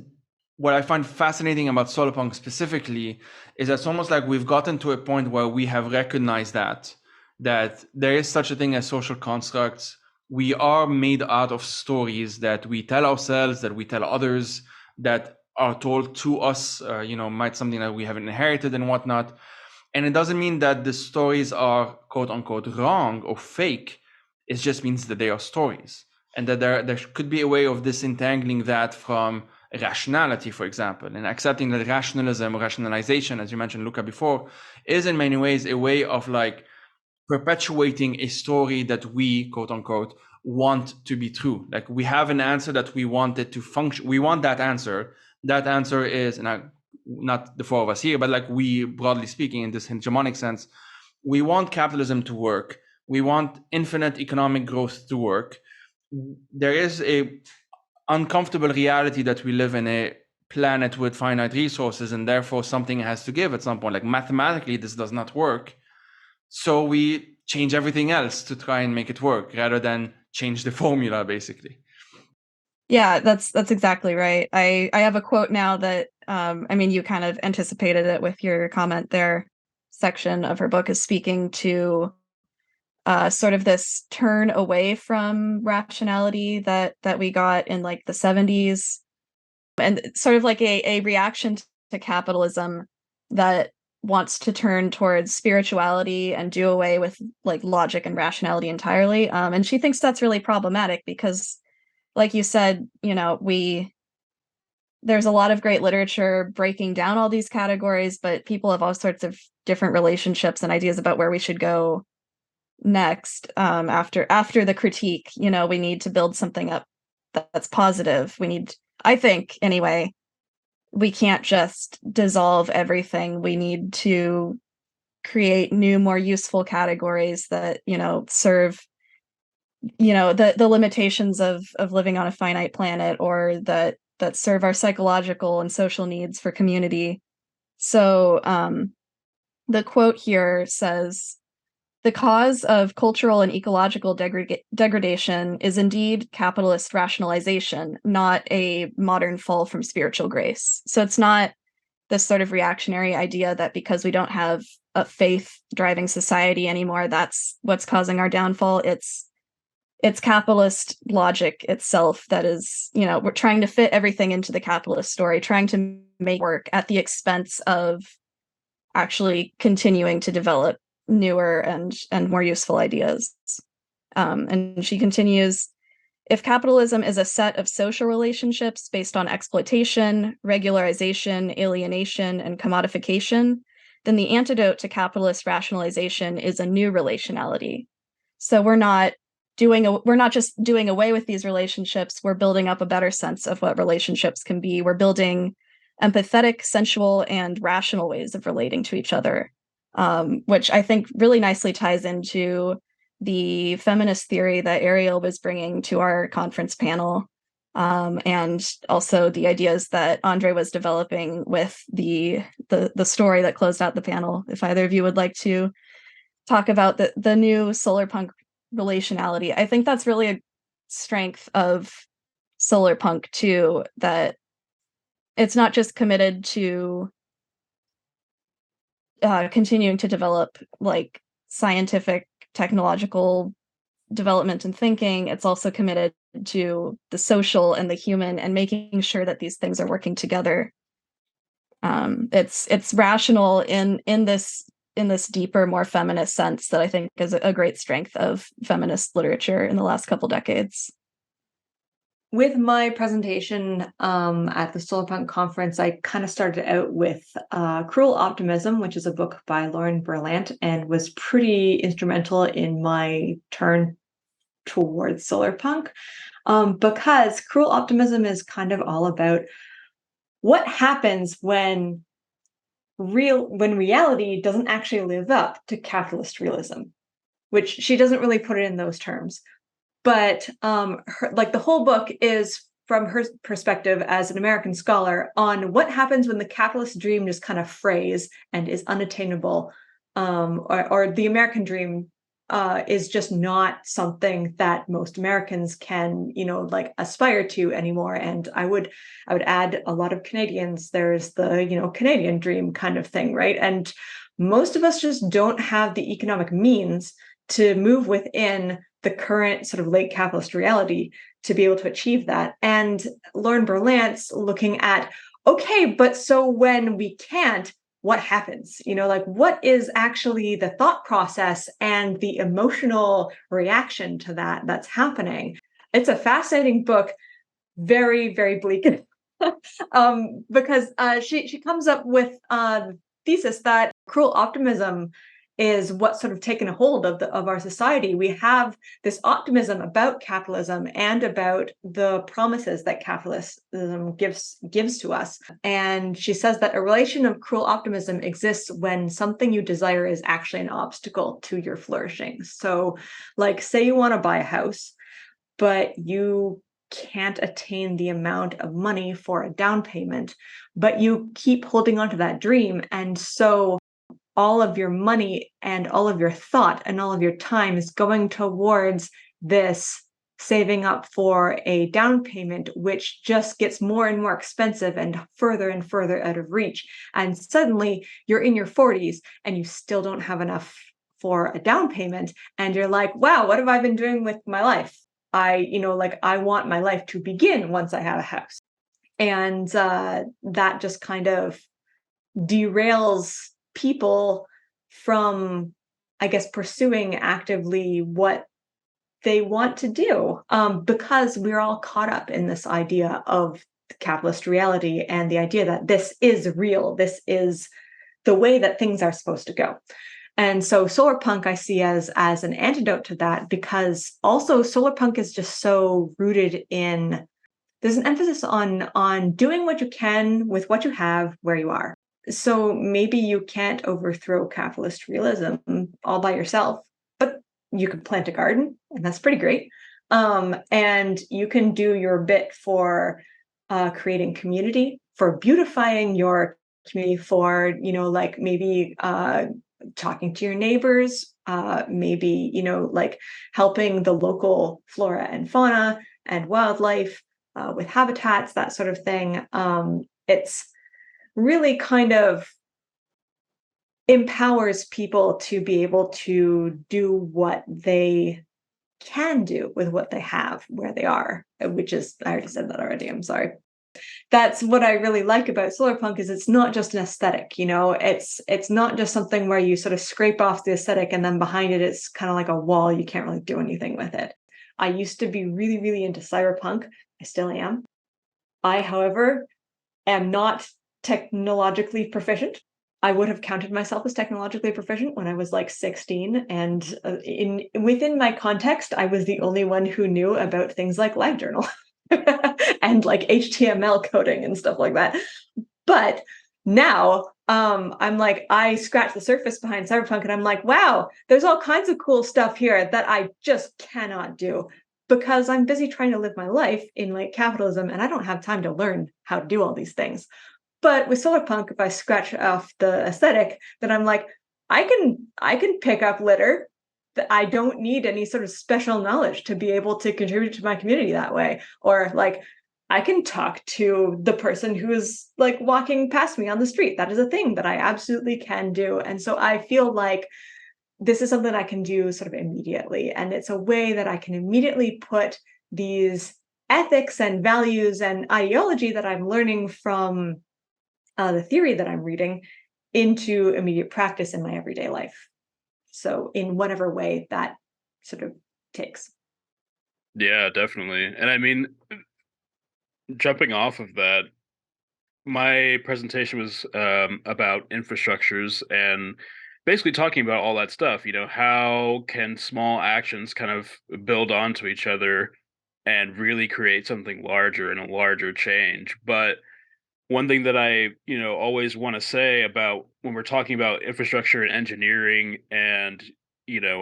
what I find fascinating about Solarpunk specifically is that it's almost like we've gotten to a point where we have recognized that there is such a thing as social constructs. We are made out of stories that we tell ourselves, that we tell others, that are told to us, might something that we haven't inherited and whatnot. And it doesn't mean that the stories are quote unquote wrong or fake. It just means that they are stories, and that there could be a way of disentangling that from rationality, for example, and accepting that rationalism or rationalization, as you mentioned, Luka, before, is in many ways a way of like perpetuating a story that we, quote unquote, want to be true. Like we have an answer that we want it to function. We want that answer. That answer is, and not the four of us here, but like we, broadly speaking, in this hegemonic sense, we want capitalism to work. We want infinite economic growth to work. There is a uncomfortable reality that we live in a planet with finite resources, and therefore something has to give at some point. Like mathematically, this does not work. So we change everything else to try and make it work rather than change the formula, basically. Yeah, that's exactly right. I have a quote now that I mean, you kind of anticipated it with your comment there. Section of her book is speaking to sort of this turn away from rationality that we got in like the 70s, and sort of like a reaction to capitalism that wants to turn towards spirituality and do away with like logic and rationality entirely. And she thinks that's really problematic because, like you said, you know, there's a lot of great literature breaking down all these categories, but people have all sorts of different relationships and ideas about where we should go next. After the critique, you know, we need to build something up that's positive. We need, I think anyway, we can't just dissolve everything. We need to create new, more useful categories that, you know, serve, you know, the limitations of living on a finite planet, or that serve our psychological and social needs for community. So the quote here says, "The cause of cultural and ecological degradation is indeed capitalist rationalization, not a modern fall from spiritual grace." So it's not this sort of reactionary idea that because we don't have a faith driving society anymore, that's what's causing our downfall. It's capitalist logic itself that is, you know, we're trying to fit everything into the capitalist story, trying to make work at the expense of actually continuing to develop newer and more useful ideas. And she continues, "If capitalism is a set of social relationships based on exploitation, regularization, alienation, and commodification, then the antidote to capitalist rationalization is a new relationality. So we're not just doing away with these relationships, we're building up a better sense of what relationships can be. We're building empathetic, sensual, and rational ways of relating to each other," which I think really nicely ties into the feminist theory that Ariel was bringing to our conference panel, and also the ideas that Andre was developing with the story that closed out the panel. If either of you would like to talk about the new Solarpunk relationality, I think that's really a strength of Solarpunk too, that it's not just committed to continuing to develop like scientific, technological development and thinking. It's also committed to the social and the human and making sure that these things are working together. It's rational in this deeper, more feminist sense that I think is a great strength of feminist literature in the last couple decades. With my presentation at the Solarpunk conference, I kind of started out with Cruel Optimism, which is a book by Lauren Berlant, and was pretty instrumental in my turn towards Solarpunk, because Cruel Optimism is kind of all about what happens when reality doesn't actually live up to capitalist realism, which she doesn't really put it in those terms. But the whole book is from her perspective as an American scholar on what happens when the capitalist dream just kind of frays and is unattainable, or the American dream is just not something that most Americans can, aspire to anymore. And I would add a lot of Canadians. There's the, Canadian dream kind of thing, right? And most of us just don't have the economic means to move within the current sort of late capitalist reality to be able to achieve that. And Lauren Berlant's looking at, okay, but so when we can't, what happens? What is actually the thought process and the emotional reaction to that's happening? It's a fascinating book, very, very bleak, because she comes up with the thesis that cruel optimism is what's sort of taken a hold of our society. We have this optimism about capitalism and about the promises that capitalism gives to us. And she says that a relation of cruel optimism exists when something you desire is actually an obstacle to your flourishing. So, say you want to buy a house, but you can't attain the amount of money for a down payment, but you keep holding on to that dream. And so all of your money and all of your thought and all of your time is going towards this saving up for a down payment, which just gets more and more expensive and further out of reach. And suddenly you're in your 40s and you still don't have enough for a down payment. And you're like, wow, what have I been doing with my life? I want my life to begin once I have a house. And that just kind of derails people from, I guess, pursuing actively what they want to do, because we're all caught up in this idea of capitalist reality and the idea that this is real, this is the way that things are supposed to go. And so Solarpunk I see as an antidote to that, because also Solarpunk is just so rooted in, there's an emphasis on doing what you can with what you have where you are. So maybe you can't overthrow capitalist realism all by yourself, but you can plant a garden, and that's pretty great. And you can do your bit for creating community, for beautifying your community, for, maybe talking to your neighbors, maybe, helping the local flora and fauna and wildlife with habitats, that sort of thing. It's really kind of empowers people to be able to do what they can do with what they have where they are, which is, I already said that already, I'm sorry. That's what I really like about Solarpunk, is it's not just an aesthetic, it's not just something where you sort of scrape off the aesthetic and then behind it it's kind of like a wall, you can't really do anything with it. I used to be really, really into cyberpunk. I still am. I, however, am not technologically proficient. I would have counted myself as technologically proficient when I was like 16, and within my context, I was the only one who knew about things like LiveJournal and like HTML coding and stuff like that. But now I'm like, I scratch the surface behind cyberpunk and I'm like, wow, there's all kinds of cool stuff here that I just cannot do because I'm busy trying to live my life in like capitalism and I don't have time to learn how to do all these things. But with Solarpunk, if I scratch off the aesthetic, then I'm like, I can pick up litter. That I don't need any sort of special knowledge to be able to contribute to my community that way. Or like, I can talk to the person who's like walking past me on the street. That is a thing that I absolutely can do. And so I feel like this is something I can do sort of immediately. And it's a way that I can immediately put these ethics and values and ideology that I'm learning from the theory that I'm reading into immediate practice in my everyday life. So in whatever way that sort of takes. Yeah, definitely. And I mean, jumping off of that, my presentation was about infrastructures and basically talking about all that stuff. How can small actions kind of build onto each other and really create something larger and a larger change? But one thing that I, always want to say about when we're talking about infrastructure and engineering and,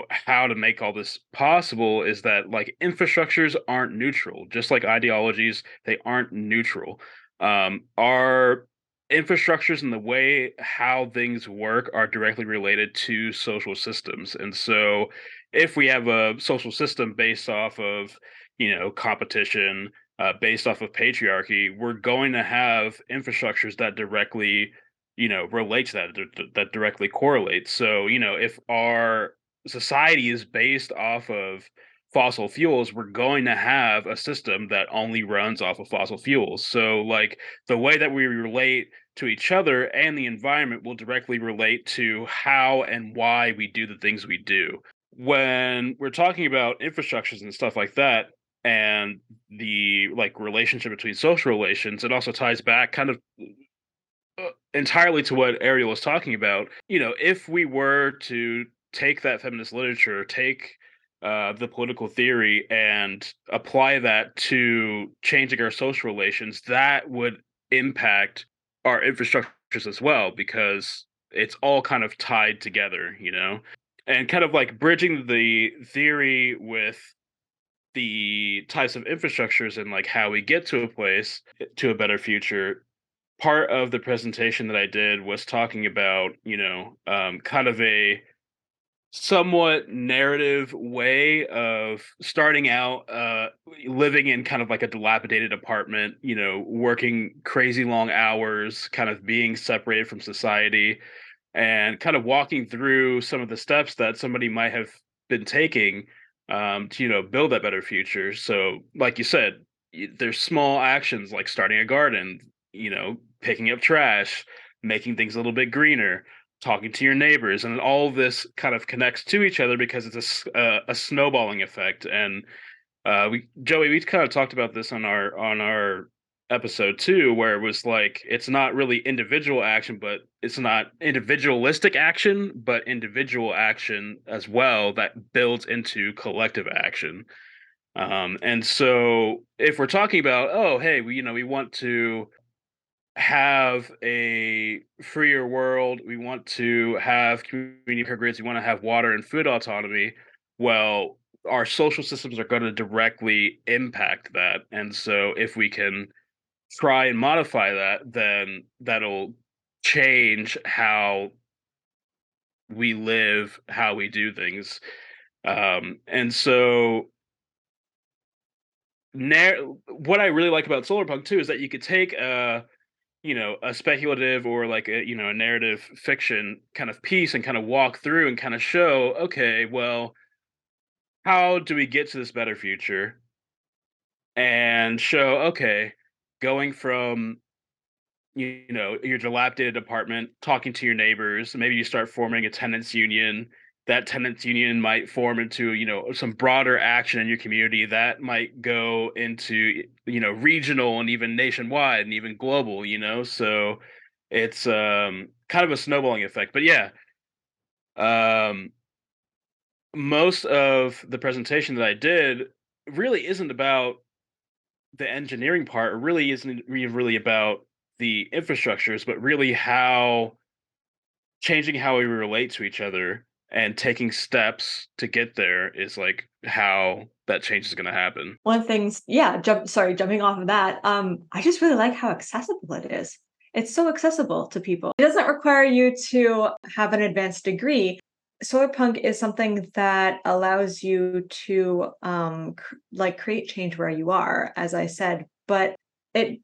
how to make all this possible is that like infrastructures aren't neutral, just like ideologies, they aren't neutral. Our infrastructures and the way how things work are directly related to social systems. And so if we have a social system based off of, competition, based off of patriarchy, we're going to have infrastructures that directly, relate to that directly correlate. So, if our society is based off of fossil fuels, we're going to have a system that only runs off of fossil fuels. So, like, the way that we relate to each other and the environment will directly relate to how and why we do the things we do. When we're talking about infrastructures and stuff like that, and the like relationship between social relations, it also ties back kind of entirely to what Ariel was talking about. If we were to take that feminist literature, take the political theory, and apply that to changing our social relations, that would impact our infrastructures as well, because it's all kind of tied together. And kind of like bridging the theory with the types of infrastructures and like how we get to a place to a better future. part of the presentation that I did was talking about, kind of a somewhat narrative way of starting out living in kind of like a dilapidated apartment, working crazy long hours, kind of being separated from society, and kind of walking through some of the steps that somebody might have been taking to build that better future. So like you said, there's small actions like starting a garden, picking up trash, making things a little bit greener, talking to your neighbors, and all of this kind of connects to each other because it's a snowballing effect. And we kind of talked about this on our episode too, where it was like it's not really individual action, but it's not individualistic action, but individual action as well that builds into collective action. And so if we're talking about, oh, hey, we want to have a freer world, we want to have community grids, we want to have water and food autonomy, well, our social systems are going to directly impact that. And so if we can try and modify that, then that'll change how we live, how we do things. And so what I really like about Solarpunk too is that you could take a speculative or like a narrative fiction kind of piece and kind of walk through and kind of show, okay, well, how do we get to this better future? And show, okay, going from your dilapidated apartment, talking to your neighbors, maybe you start forming a tenants union. That tenants union might form into some broader action in your community that might go into regional and even nationwide and even global. So it's kind of a snowballing effect. But yeah, um, most of the presentation that I did really isn't about the engineering part. It really isn't really about the infrastructures, but really how changing how we relate to each other and taking steps to get there is like how that change is going to happen. One of the things, jumping off of that, I just really like how accessible it is. It's so accessible to people. It doesn't require you to have an advanced degree. Solarpunk is something that allows you to create change where you are, as I said, but it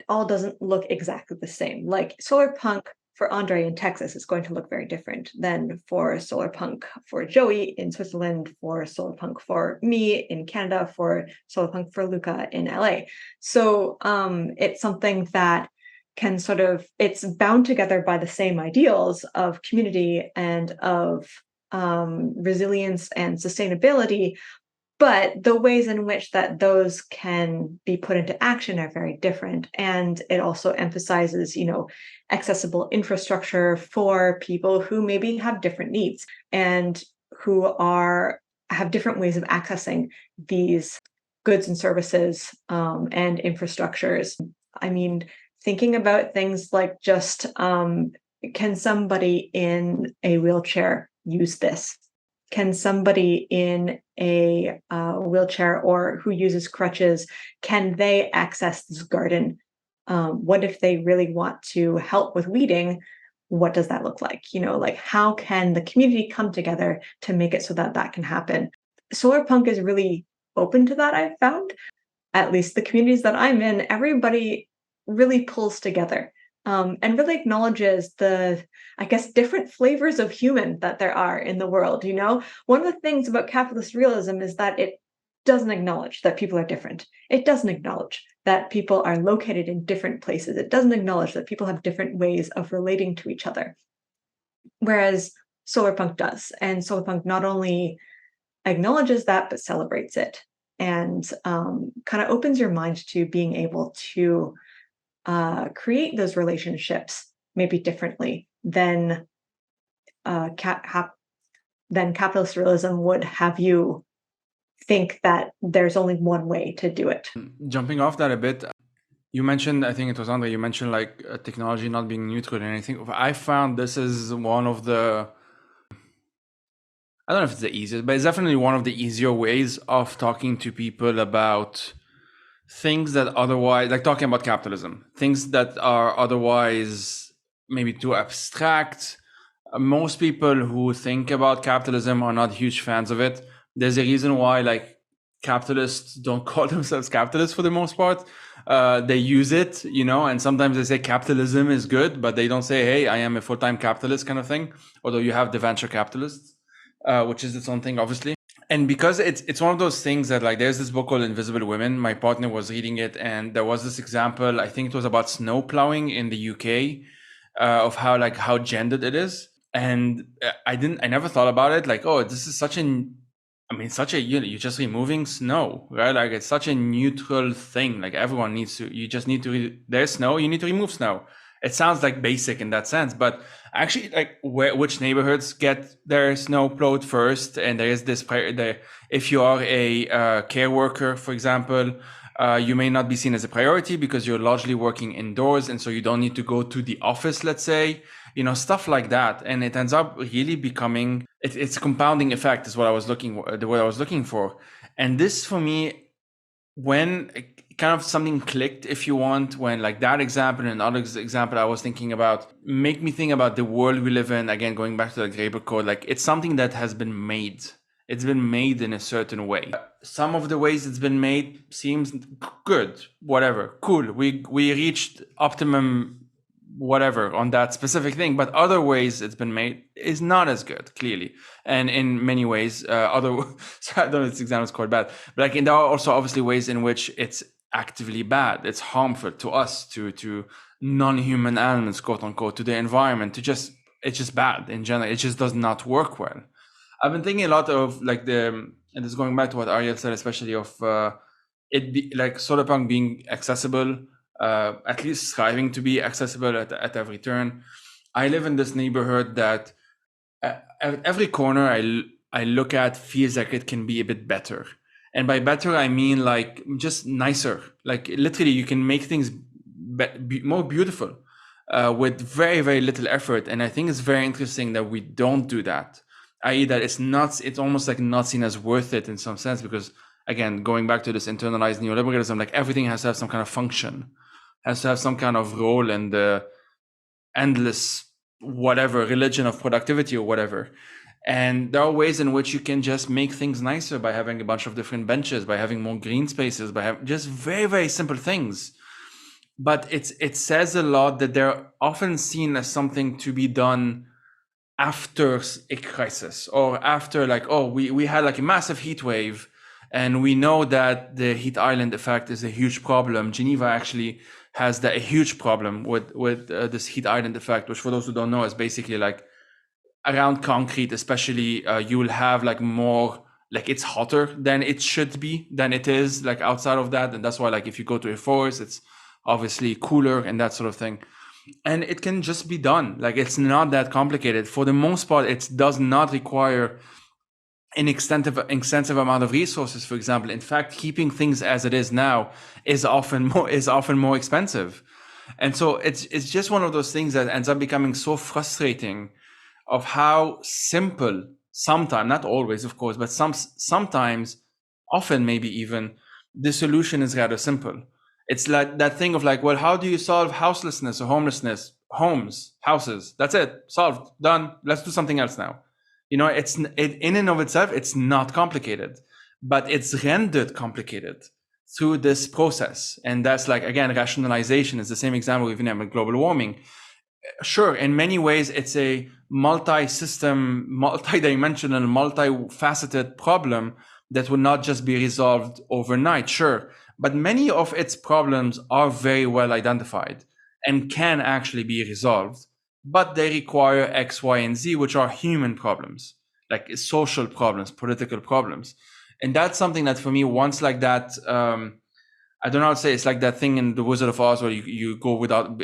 all doesn't look exactly the same. Like Solarpunk for Andre in Texas is going to look very different than for Solarpunk for Joey in Switzerland, for Solarpunk for me in Canada, for Solarpunk for Luka in LA. So it's something that can it's bound together by the same ideals of community and of resilience and sustainability, but the ways in which that those can be put into action are very different. And it also emphasizes, accessible infrastructure for people who maybe have different needs and who have different ways of accessing these goods and services and infrastructures. I mean, thinking about things like just can somebody in a wheelchair use this? Can somebody in a wheelchair or who uses crutches, can they access this garden? What if they really want to help with weeding? What does that look like? How can the community come together to make it so that that can happen? Solarpunk is really open to that, I've found. At least the communities that I'm in, everybody really pulls together and really acknowledges the, I guess, different flavors of human that there are in the world. One of the things about capitalist realism is that it doesn't acknowledge that people are different. It doesn't acknowledge that people are located in different places. It doesn't acknowledge that people have different ways of relating to each other. Whereas Solarpunk does. And Solarpunk not only acknowledges that, but celebrates it and kind of opens your mind to being able to create those relationships maybe differently than capitalist realism would have you think that there's only one way to do it. Jumping off that a bit, you mentioned, I think it was Andre, you mentioned like technology not being neutral and anything. I found this is one of the, I don't know if it's the easiest, but it's definitely one of the easier ways of talking to people about things that otherwise, like talking about capitalism, things that are otherwise maybe too abstract. Most people who think about capitalism are not huge fans of it. There's a reason why, like, capitalists don't call themselves capitalists for the most part. They use it, and sometimes they say capitalism is good, but they don't say, hey, I am a full-time capitalist kind of thing. Although you have the venture capitalists, which is its own thing, obviously. And because it's one of those things that, like, there's this book called Invisible Women. My partner was reading it, and there was this example, I think it was about snow plowing in the UK, of how gendered it is. And I never thought about it, like, oh, this is such you're just removing snow, right? Like, it's such a neutral thing. Like, everyone needs to, you just need to, there's snow, you need to remove snow. It sounds like basic in that sense, but actually, like, which neighborhoods get their snow plowed first? And there is this, if you are a care worker, for example, you may not be seen as a priority because you're largely working indoors, and so you don't need to go to the office, let's say, stuff like that. And it ends up really becoming, it's compounding effect is what I was looking for. And this, for me, when kind of something clicked, if you want, when, like, that example and another example I was thinking about make me think about the world we live in, again, going back to the Graeber Code. Like, it's something that has been made. It's been made in a certain way. Some of the ways it's been made seems good, whatever, cool. We reached optimum whatever on that specific thing, but other ways it's been made is not as good, clearly. And in many ways, so I don't know if this example is quite bad, but like, and there are also obviously ways in which it's actively bad. It's harmful to us, to non-human elements, quote unquote, to the environment, it's just bad in general. It just does not work well. I've been thinking a lot of, like, and this is going back to what Ariel said, especially of like Solarpunk being accessible, at least striving to be accessible at every turn. I live in this neighborhood that at every corner I look at feels like it can be a bit better. And by better, I mean, like, just nicer. Like, literally, you can make things more beautiful with very, very little effort. And I think it's very interesting that we don't do that. I.e., that it's almost like not seen as worth it in some sense, because, again, going back to this internalized neoliberalism, like, everything has to have some kind of function, has to have some kind of role in the endless whatever religion of productivity or whatever. And there are ways in which you can just make things nicer by having a bunch of different benches, by having more green spaces, by having just very, very simple things. But it says a lot that they're often seen as something to be done after a crisis, or after, like, oh, we had like a massive heat wave, and we know that the heat island effect is a huge problem. Geneva actually has a huge problem with this heat island effect, which, for those who don't know, is basically like, around concrete especially, you will have like more, like, it's hotter than it should be, than it is like outside of that. And that's why, like, if you go to a forest, it's obviously cooler and that sort of thing. And it can just be done. Like, it's not that complicated. For the most part, it does not require an extensive amount of resources, for example. In fact, keeping things as it is now is often more expensive. And so it's just one of those things that ends up becoming so frustrating, of how simple sometimes, not always, of course, but sometimes, often maybe even, the solution is rather simple. It's like that thing of, like, well, how do you solve houselessness or homelessness? Houses, that's it, solved, done. Let's do something else now. It's in and of itself, it's not complicated, but it's rendered complicated through this process. And that's, like, again, rationalization is the same example we've with global warming. Sure, in many ways, it's a multi-system, multi-dimensional, multifaceted problem that will not just be resolved overnight, sure. But many of its problems are very well identified and can actually be resolved, but they require X, Y, and Z, which are human problems, like social problems, political problems. And that's something that, for me, once, like that, I don't know how to say, it's like that thing in The Wizard of Oz where you go without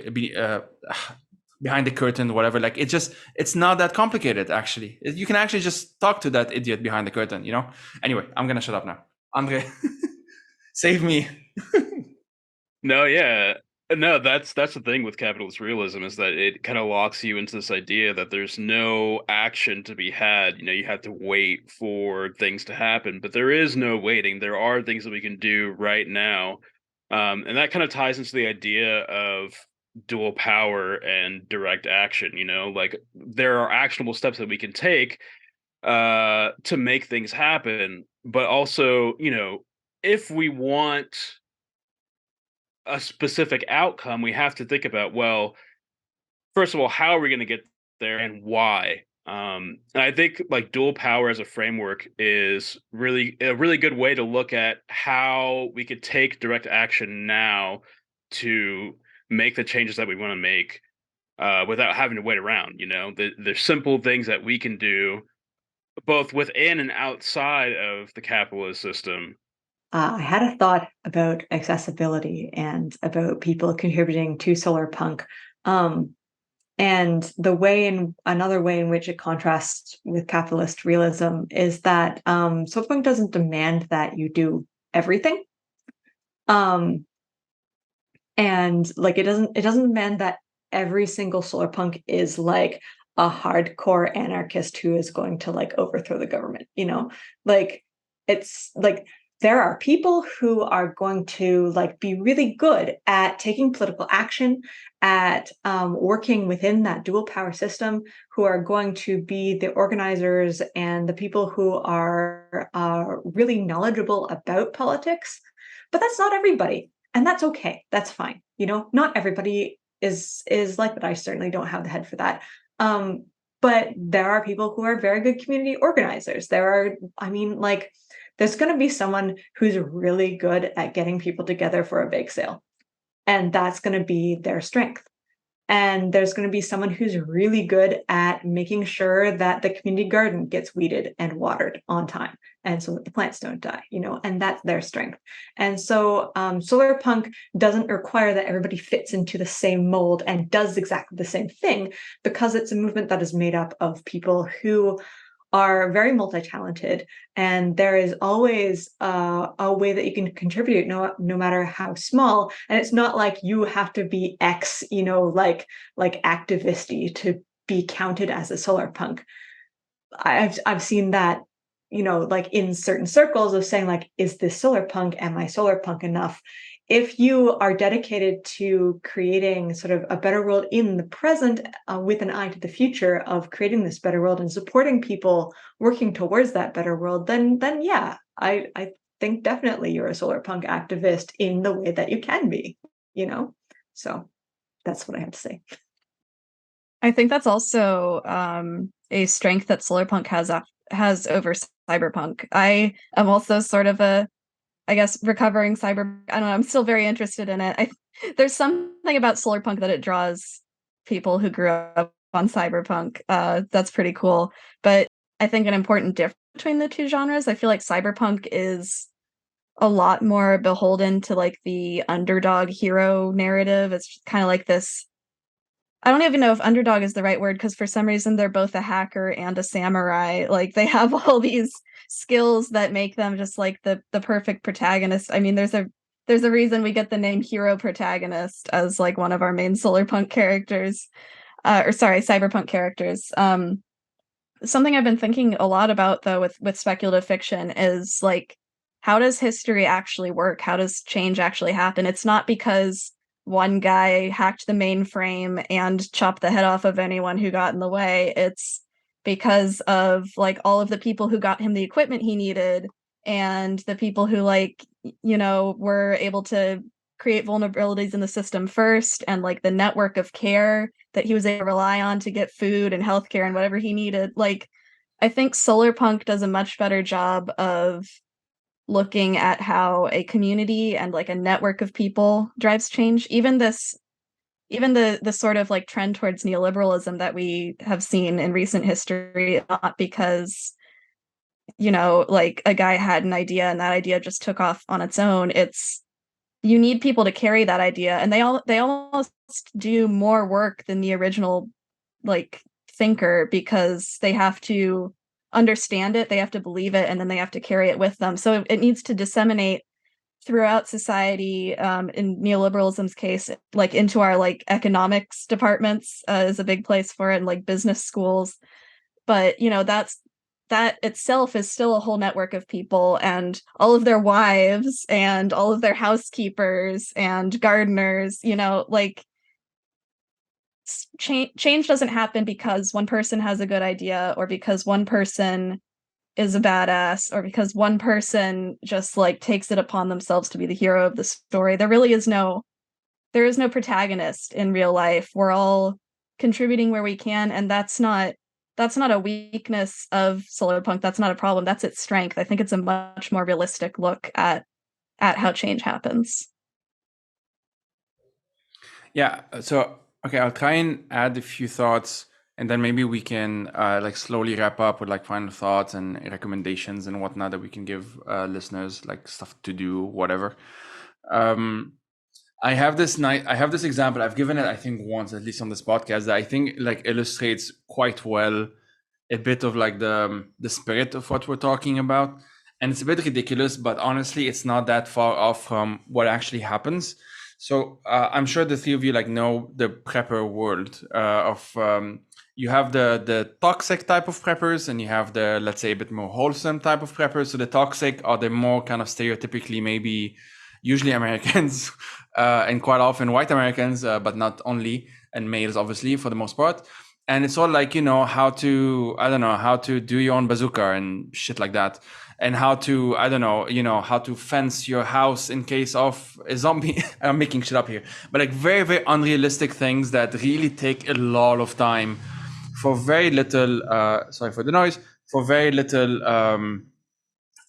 behind the curtain, whatever. Like, it's not that complicated, actually. You can actually just talk to that idiot behind the curtain, Anyway, I'm gonna shut up now. Andre, save me. No, yeah. No, that's the thing with capitalist realism, is that it kind of locks you into this idea that there's no action to be had. You have to wait for things to happen, but there is no waiting. There are things that we can do right now And that kind of ties into the idea of dual power and direct action. Like there are actionable steps that we can take to make things happen, but also, if we want a specific outcome, we have to think about, well, first of all, how are we going to get there and why? And I think like dual power as a framework is really a really good way to look at how we could take direct action now to make the changes that we want to make without having to wait around. There's simple things that we can do both within and outside of the capitalist system. I had a thought about accessibility and about people contributing to Solarpunk. And another way in which it contrasts with capitalist realism is that Solarpunk doesn't demand that you do everything. And like it doesn't demand that every single Solarpunk is like a hardcore anarchist who is going to like overthrow the government, Like it's like there are people who are going to like be really good at taking political action, at working within that dual power system, who are going to be the organizers and the people who are really knowledgeable about politics. But that's not everybody, and that's okay. That's fine. Not everybody is like that. I certainly don't have the head for that. But there are people who are very good community organizers. There's going to be someone who's really good at getting people together for a bake sale, and that's going to be their strength. And there's going to be someone who's really good at making sure that the community garden gets weeded and watered on time, and so that the plants don't die, and that's their strength. And so Solarpunk doesn't require that everybody fits into the same mold and does exactly the same thing, because it's a movement that is made up of people who are very multi-talented, and there is always a way that you can contribute, no matter how small. And it's not like you have to be X, like activisty to be counted as a Solarpunk. I've seen that, like in certain circles of saying like, is this Solarpunk? Am I Solarpunk enough? If you are dedicated to creating sort of a better world in the present, with an eye to the future of creating this better world and supporting people working towards that better world, then yeah, I think definitely you're a Solarpunk activist in the way that you can be, So that's what I have to say. I think that's also a strength that Solarpunk has over cyberpunk. I am also sort of I guess recovering cyber. I don't know. I'm still very interested in it. There's something about Solarpunk that it draws people who grew up on cyberpunk. That's pretty cool. But I think an important difference between the two genres, I feel like cyberpunk is a lot more beholden to like the underdog hero narrative. It's kind of like this. I don't even know if underdog is the right word, because for some reason they're both a hacker and a samurai. Like they have all these skills that make them just like the perfect protagonist. I mean, there's a reason we get the name hero protagonist as like one of our main Solarpunk characters, cyberpunk characters. Something I've been thinking a lot about though with speculative fiction is like, how does history actually work? How does change actually happen? It's not because one guy hacked the mainframe and chopped the head off of anyone who got in the way. It's because of like all of the people who got him the equipment he needed, and the people who were able to create vulnerabilities in the system first, and like the network of care that he was able to rely on to get food and healthcare and whatever he needed. Like, I think Solarpunk does a much better job of looking at how a community and like a network of people drives change. Even the sort of like trend towards neoliberalism that we have seen in recent history, not because like a guy had an idea and that idea just took off on its own. It's, you need people to carry that idea, and they almost do more work than the original like thinker, because they have to understand it, they have to believe it, and then they have to carry it with them. So it needs to disseminate throughout society. In neoliberalism's case, like into our like economics departments is a big place for it, and like business schools. But that's that itself is still a whole network of people, and all of their wives and all of their housekeepers and gardeners, like change doesn't happen because one person has a good idea, or because one person is a badass, or because one person just like takes it upon themselves to be the hero of the story. There is no protagonist in real life. We're all contributing where we can, and that's not a weakness of Solarpunk. That's not a problem. That's its strength. I think it's a much more realistic look at how change happens. Yeah. So, okay, I'll try and add a few thoughts, and then maybe we can like slowly wrap up with like final thoughts and recommendations and whatnot that we can give listeners, like stuff to do, whatever. I have this example. I've given it, I think, once, at least on this podcast, that I think like illustrates quite well a bit of like the spirit of what we're talking about. And it's a bit ridiculous, but honestly, it's not that far off from what actually happens. So I'm sure the three of you like know the prepper world you have the toxic type of preppers, and you have the, let's say, a bit more wholesome type of preppers. So the toxic are the more kind of stereotypically maybe usually Americans and quite often white Americans, but not only, and males obviously for the most part. And it's all like, how to do your own bazooka and shit like that. And how to, how to fence your house in case of a zombie. I'm making shit up here. But like very, very unrealistic things that really take a lot of time for very little, sorry for the noise, for very little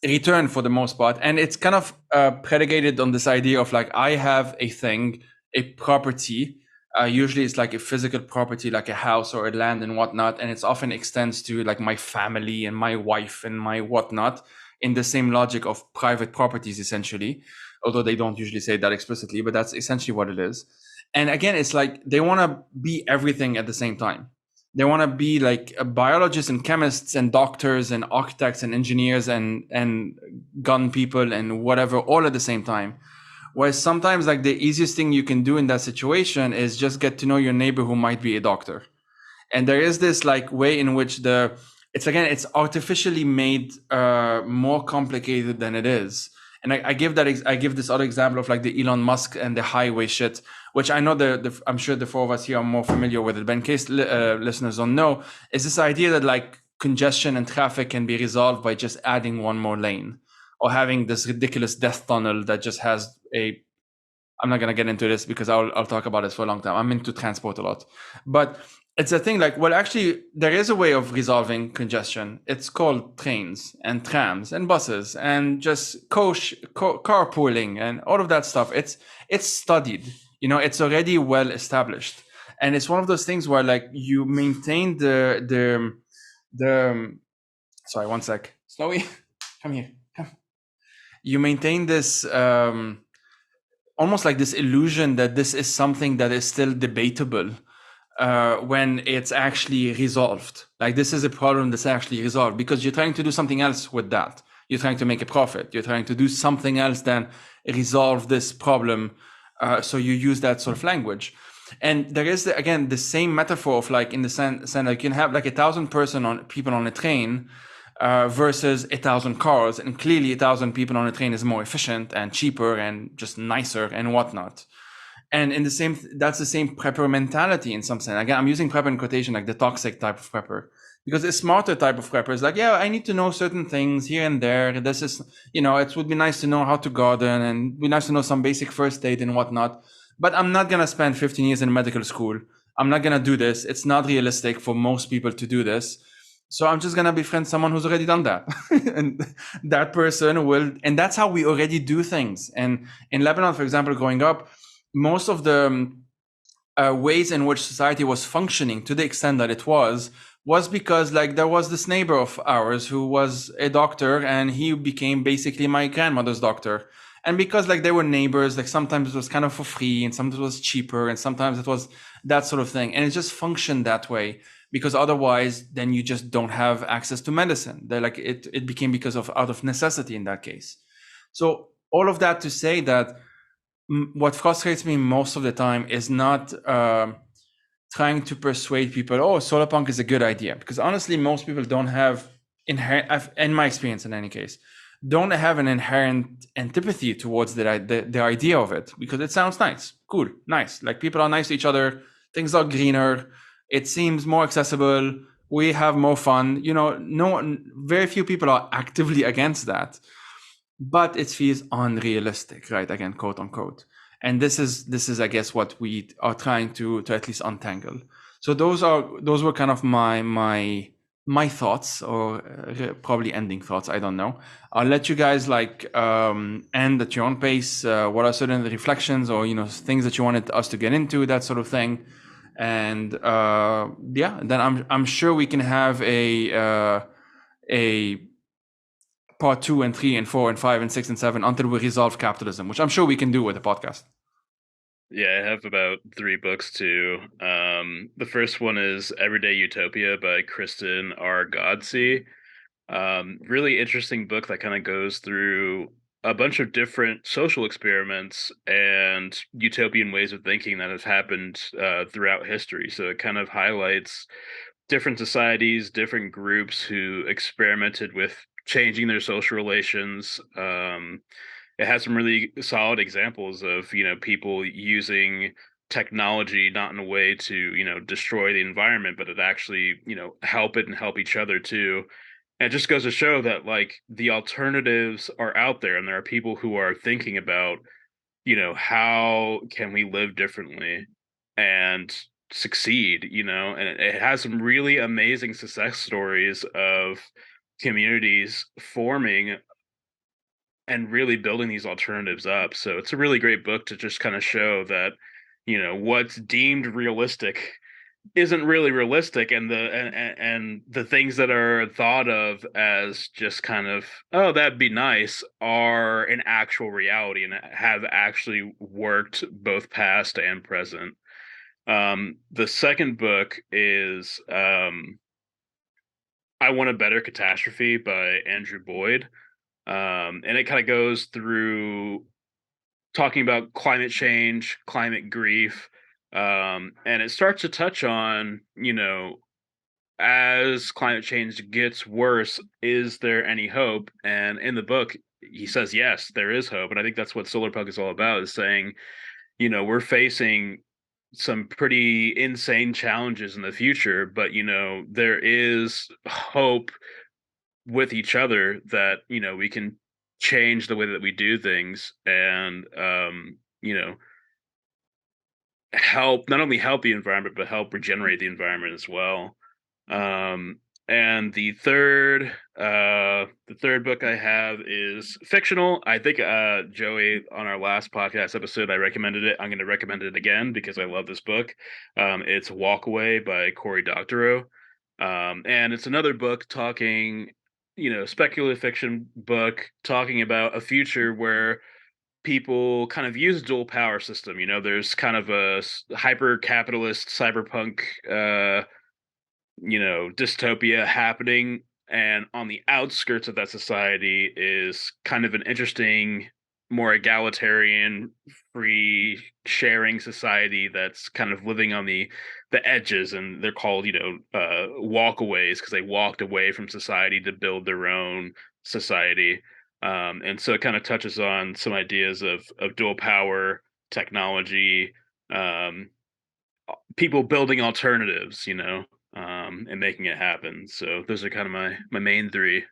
return for the most part. And it's kind of predicated on this idea of like, I have a thing, a property. Usually it's like a physical property, like a house or a land and whatnot. And it's often extends to like my family and my wife and my whatnot, in the same logic of private properties, essentially, although they don't usually say that explicitly, but that's essentially what it is. And again, it's like they want to be everything at the same time. They want to be like biologists and chemists and doctors and architects and engineers and gun people and whatever, all at the same time. Whereas sometimes like the easiest thing you can do in that situation is just get to know your neighbor who might be a doctor. And there is this like way in which it's artificially made more complicated than it is. And I give this other example of like the Elon Musk and the highway shit, which I know I'm sure the four of us here are more familiar with it. But in case listeners don't know, is this idea that like congestion and traffic can be resolved by just adding one more lane, or having this ridiculous death tunnel that just has I'm not going to get into this because I'll talk about this for a long time. I'm into transport a lot, but it's a thing like, well, actually there is a way of resolving congestion. It's called trains and trams and buses and just carpooling and all of that stuff. It's studied, it's already well established. And it's one of those things where like you maintain the sorry, one sec. Snowy, come here. Come. You maintain this, almost like this illusion that this is something that is still debatable when it's actually resolved. Like this is a problem that's actually resolved because you're trying to do something else with that. You're trying to make a profit. You're trying to do something else than resolve this problem. So you use that sort of language. And there is, again, the same metaphor of like, in the sense like you can have like 1,000 people on a train versus 1,000 cars. And clearly 1,000 people on a train is more efficient and cheaper and just nicer and whatnot. And that's the same prepper mentality in some sense. Again, I'm using prepper in quotation, like the toxic type of prepper, because a smarter type of prepper is like, yeah, I need to know certain things here and there. This is, it would be nice to know how to garden and be nice to know some basic first aid and whatnot. But I'm not going to spend 15 years in medical school. I'm not going to do this. It's not realistic for most people to do this. So I'm just going to befriend someone who's already done that. And that person will, and that's how we already do things. And in Lebanon, for example, growing up, most of the ways in which society was functioning to the extent that it was because like there was this neighbor of ours who was a doctor and he became basically my grandmother's doctor. And because like they were neighbors, like sometimes it was kind of for free and sometimes it was cheaper and sometimes it was that sort of thing. And it just functioned that way because otherwise then you just don't have access to medicine. They're like it became because of out of necessity in that case. So all of that to say that what frustrates me most of the time is not trying to persuade people, oh, Solarpunk is a good idea. Because honestly, most people don't have inherent, in my experience in any case, don't have an inherent antipathy towards the idea of it, because it sounds nice, cool, nice. Like, people are nice to each other, things are greener, it seems more accessible, we have more fun. Very few people are actively against that, but it feels unrealistic, right? Again, quote unquote. And this is, I guess, what we are trying to at least untangle. So those were kind of my thoughts, or probably ending thoughts. I don't know. I'll let you guys end at your own pace. What are certain reflections, or things that you wanted us to get into, that sort of thing. And then I'm sure we can have a part 2 and 3 and 4 and 5 and 6 and 7 until we resolve capitalism, which I'm sure we can do with the podcast. Yeah, I have about 3 books too. The first one is Everyday Utopia by Kristen R. Godsey. Really interesting book that kind of goes through a bunch of different social experiments and utopian ways of thinking that have happened throughout history. So it kind of highlights different societies, different groups who experimented with changing their social relations. It has some really solid examples of, people using technology not in a way to, destroy the environment, but it actually, help it and help each other too. And it just goes to show that, like, the alternatives are out there, and there are people who are thinking about, how can we live differently and succeed, and it has some really amazing success stories of communities forming and really building these alternatives up. So it's a really great book to just kind of show that, what's deemed realistic isn't really realistic, and the things that are thought of as just kind of, oh, that'd be nice, are an actual reality and have actually worked both past and present. The second book is I Want a Better Catastrophe by Andrew Boyd. And it kind of goes through talking about climate change, climate grief, and it starts to touch on, as climate change gets worse, is there any hope? And in the book, he says, yes, there is hope. And I think that's what Solarpunk is all about, is saying, we're facing some pretty insane challenges in the future, but, there is hope with each other that, we can change the way that we do things, and not only help the environment, but help regenerate the environment as well. And the third book I have is fictional. I think Joey, on our last podcast episode, I recommended it. I'm going to recommend it again because I love this book. It's Walkaway by Cory Doctorow. And it's another book talking, speculative fiction book talking about a future where people kind of use dual power system. There's kind of a hyper capitalist cyberpunk dystopia happening, and on the outskirts of that society is kind of an interesting, more egalitarian, free sharing society that's kind of living on the edges, and they're called walkaways because they walked away from society to build their own society. And so it kind of touches on some ideas of dual power, technology, people building alternatives, and making it happen. So those are kind of my main 3.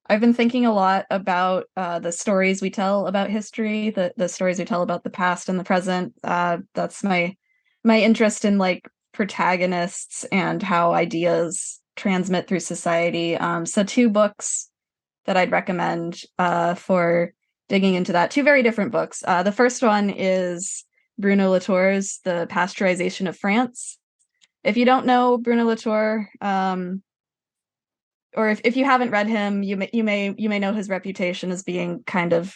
I've been thinking a lot about the stories we tell about history, the stories we tell about the past and the present. That's my interest in, like, protagonists and how ideas transmit through society. So 2 books that I'd recommend for digging into that. 2 very different books. The first one is Bruno Latour's The Pasteurization of France. If you don't know Bruno Latour, or if you haven't read him, you may know his reputation as being kind of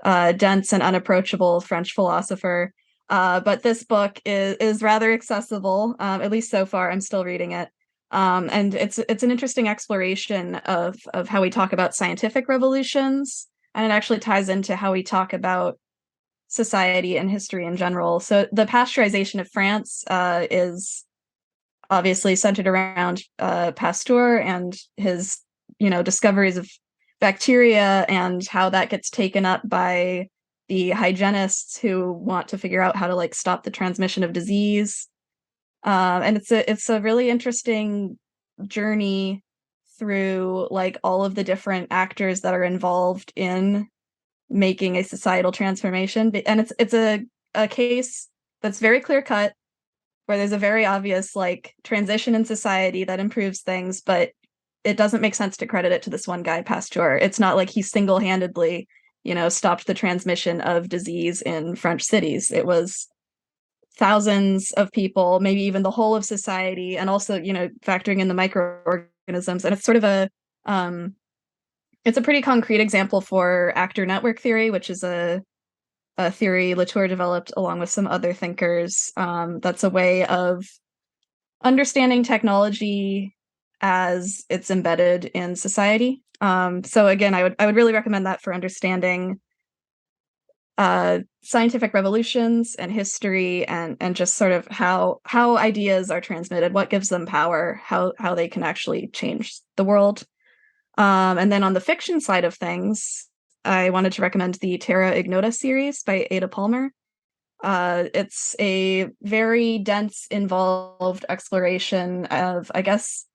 dense and unapproachable French philosopher. But this book is rather accessible, at least so far. I'm still reading it. And it's an interesting exploration of how we talk about scientific revolutions, and it actually ties into how we talk about society and history in general. So The Pasteurization of France is obviously centered around Pasteur and his discoveries of bacteria and how that gets taken up by the hygienists who want to figure out how to like stop the transmission of disease. And it's a really interesting journey through like all of the different actors that are involved in making a societal transformation. And it's a case that's very clear cut, where there's a very obvious like transition in society that improves things, but it doesn't make sense to credit it to this one guy, Pasteur. It's not like he single-handedly, stopped the transmission of disease in French cities. It was thousands of people, maybe even the whole of society, and also, factoring in the microorganisms. And it's sort of it's a pretty concrete example for actor network theory, which is a theory Latour developed along with some other thinkers. That's a way of understanding technology as it's embedded in society. So again, I would really recommend that for understanding scientific revolutions and history, and just sort of how ideas are transmitted, what gives them power, how they can actually change the world. And then on the fiction side of things, I wanted to recommend the Terra Ignota series by Ada Palmer. It's a very dense, involved exploration of, I guess,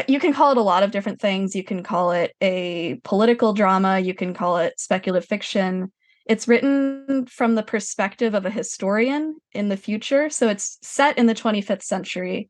you can call it a lot of different things. You can call it a political drama. You can call it speculative fiction. It's written from the perspective of a historian in the future. So it's set in the 25th century,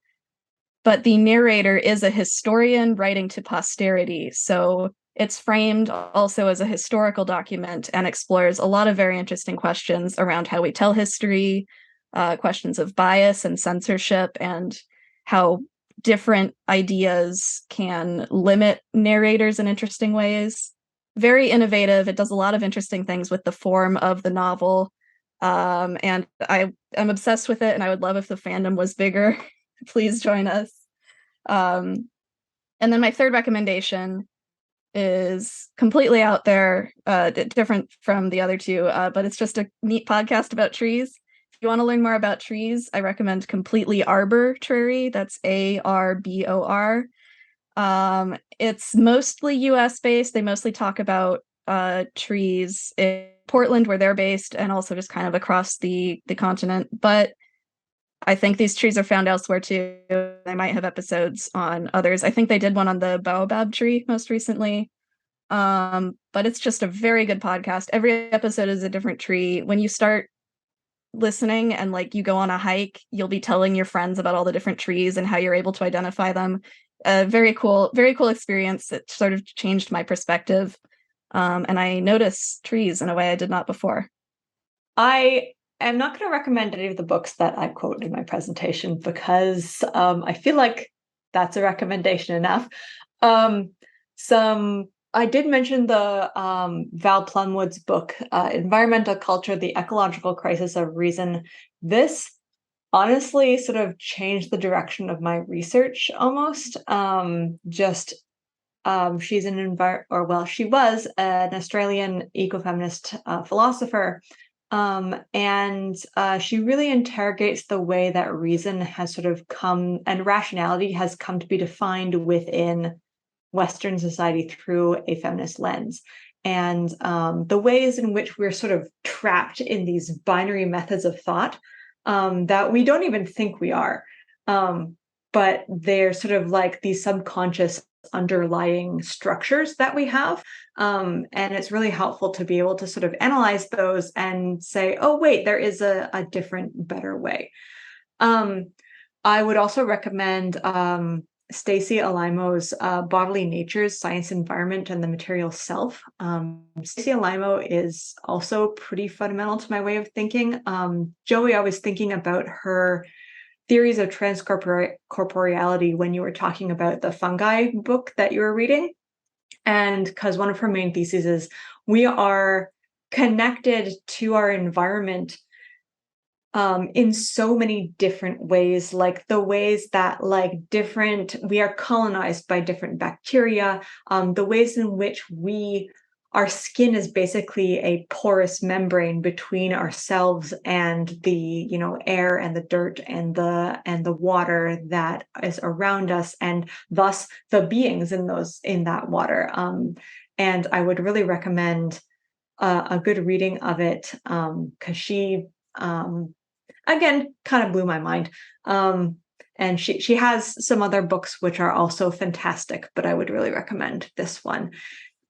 but the narrator is a historian writing to posterity. So it's framed also as a historical document and explores a lot of very interesting questions around how we tell history, questions of bias and censorship, and how different ideas can limit narrators in interesting ways. Very innovative. It does a lot of interesting things with the form of the novel. And I'm obsessed with it, and I would love if the fandom was bigger. Please join us. And then my third recommendation is completely out there, different from the other two, but it's just a neat podcast about trees. If you want to learn more about trees, I recommend Completely Arbitrary. That's ARBOR. It's mostly US based. They mostly talk about trees in Portland, where they're based, and also just kind of across the continent. But I think these trees are found elsewhere too. They might have episodes on others. I think they did one on the baobab tree most recently. But it's just a very good podcast. Every episode is a different tree. When you start listening and like you go on a hike, you'll be telling your friends about all the different trees and how you're able to identify them. Very cool experience. It sort of changed my perspective. And I notice trees in a way I did not before. I am not going to recommend any of the books that I quoted in my presentation, because I feel like that's a recommendation enough. I did mention the Val Plumwood's book, Environmental Culture, The Ecological Crisis of Reason. This honestly sort of changed the direction of my research almost. She was an Australian ecofeminist philosopher. And she really interrogates the way that reason has sort of come, and rationality has come to be defined within Western society through a feminist lens, and the ways in which we're sort of trapped in these binary methods of thought that we don't even think we are, but they're sort of like these subconscious underlying structures that we have, and it's really helpful to be able to sort of analyze those and say, oh wait, there is a different, better way. I would also recommend Stacy Alaimo's Bodily Natures, Science, Environment, and the Material Self. Stacy Alaimo is also pretty fundamental to my way of thinking. Joey, I was thinking about her theories of transcorporeality when you were talking about the fungi book that you were reading. And because one of her main theses is we are connected to our environment in so many different ways, like the ways that we are colonized by different bacteria, the ways in which we our skin is basically a porous membrane between ourselves and the air and the dirt and the water that is around us, and thus the beings in that water. And I would really recommend a good reading of it, because she again kind of blew my mind. And she has some other books which are also fantastic, but I would really recommend this one.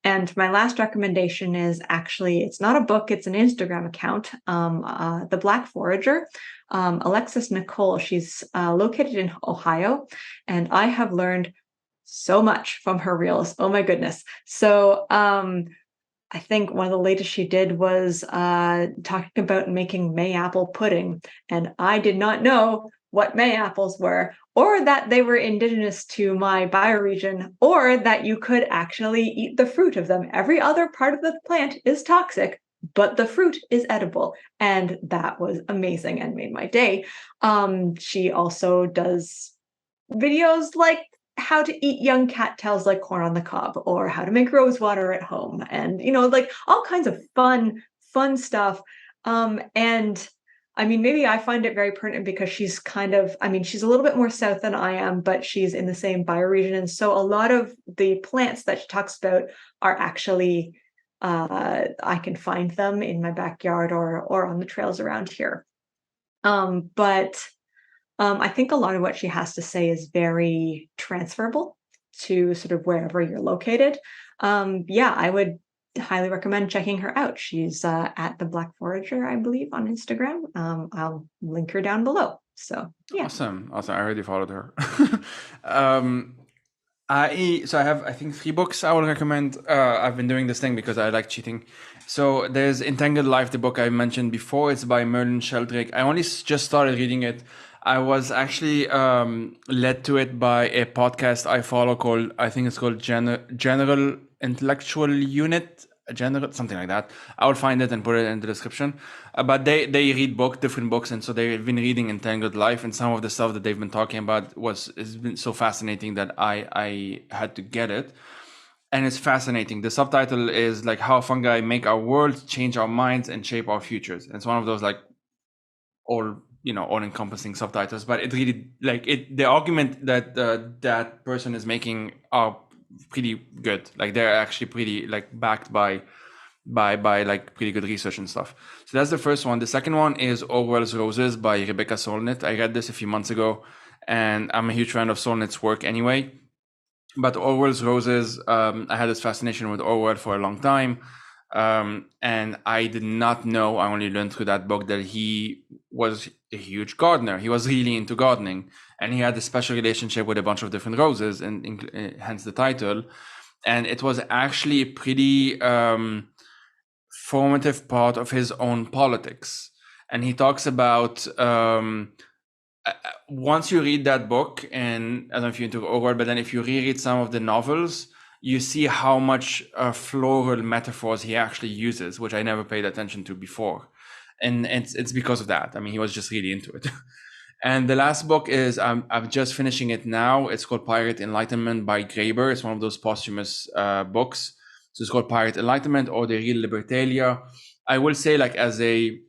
And my last recommendation is actually, it's not a book, it's an Instagram account, The Black Forager. Alexis Nicole, she's located in Ohio, and I have learned so much from her reels. Oh my goodness. So I think one of the latest she did was talking about making May apple pudding. And I did not know what May apples were, or that they were indigenous to my bioregion, or that you could actually eat the fruit of them. Every other part of the plant is toxic, but the fruit is edible. And that was amazing and made my day. She also does videos like how to eat young cattails like corn on the cob, or how to make rose water at home, and like all kinds of fun stuff. And I mean, maybe I find it very pertinent because she's she's a little bit more south than I am, but she's in the same bioregion. And so a lot of the plants that she talks about are actually, I can find them in my backyard or on the trails around here. But I think a lot of what she has to say is very transferable to sort of wherever you're located. Yeah, I would highly recommend checking her out. She's at The Black Forager, I believe, on Instagram. I'll link her down below. So yeah. Awesome. I already followed her. I have, I think, 3 books I will recommend. I've been doing this thing because I like cheating. So there's Entangled Life, the book I mentioned before. It's by Merlin Sheldrake. I only just started reading it. I was actually led to it by a podcast I follow called, I think it's called General Intellectual Unit, something like that. I will find it and put it in the description. But they read different books, and so they've been reading Entangled Life, and some of the stuff that they've been talking about has been so fascinating that I had to get it. And it's fascinating. The subtitle is like How Fungi Make Our World, Change Our Minds, and Shape Our Futures. And it's one of those like all-encompassing subtitles, but it really the argument that that person is making are pretty good. Like they're actually pretty backed by like pretty good research and stuff. So that's the first one. The second one is Orwell's Roses by Rebecca Solnit. I read this a few months ago, and I'm a huge fan of Solnit's work anyway. But Orwell's Roses, I had this fascination with Orwell for a long time. And I did not know, I only learned through that book, that he was a huge gardener. He was really into gardening, and he had a special relationship with a bunch of different roses, and hence the title. And it was actually a pretty formative part of his own politics. And he talks about, once you read that book, and I don't know if you're into Orwell, but then if you reread some of the novels, you see how much floral metaphors he actually uses, which I never paid attention to before. And it's because of that. I mean, he was just really into it. And the last book is, I'm just finishing it now. It's called Pirate Enlightenment by Graeber. It's one of those posthumous books. So it's called Pirate Enlightenment, or The Real Libertalia. I will say, like, as a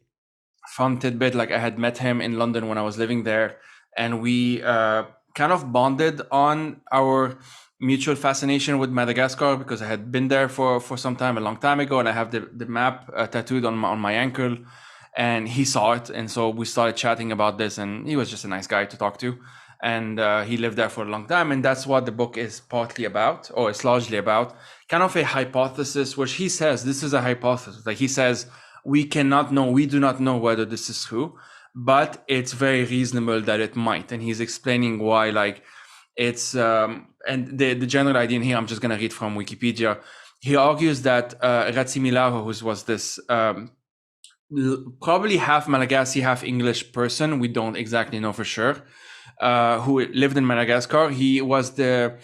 fun tidbit, like I had met him in London when I was living there, and we kind of bonded on our mutual fascination with Madagascar, because I had been there for some time, a long time ago, and I have the map tattooed on my ankle, and he saw it, and so we started chatting about this, and he was just a nice guy to talk to, and he lived there for a long time, and that's what the book is partly about, or it's largely about, kind of a hypothesis, which he says this is a hypothesis. Like he says, we do not know whether this is true, but it's very reasonable that it might, and he's explaining why, like, it's and the general idea in here, I'm just going to read from Wikipedia. He argues that Ratsimilaro, who was this probably half Malagasy, half English person, we don't exactly know for sure, who lived in Madagascar. He was the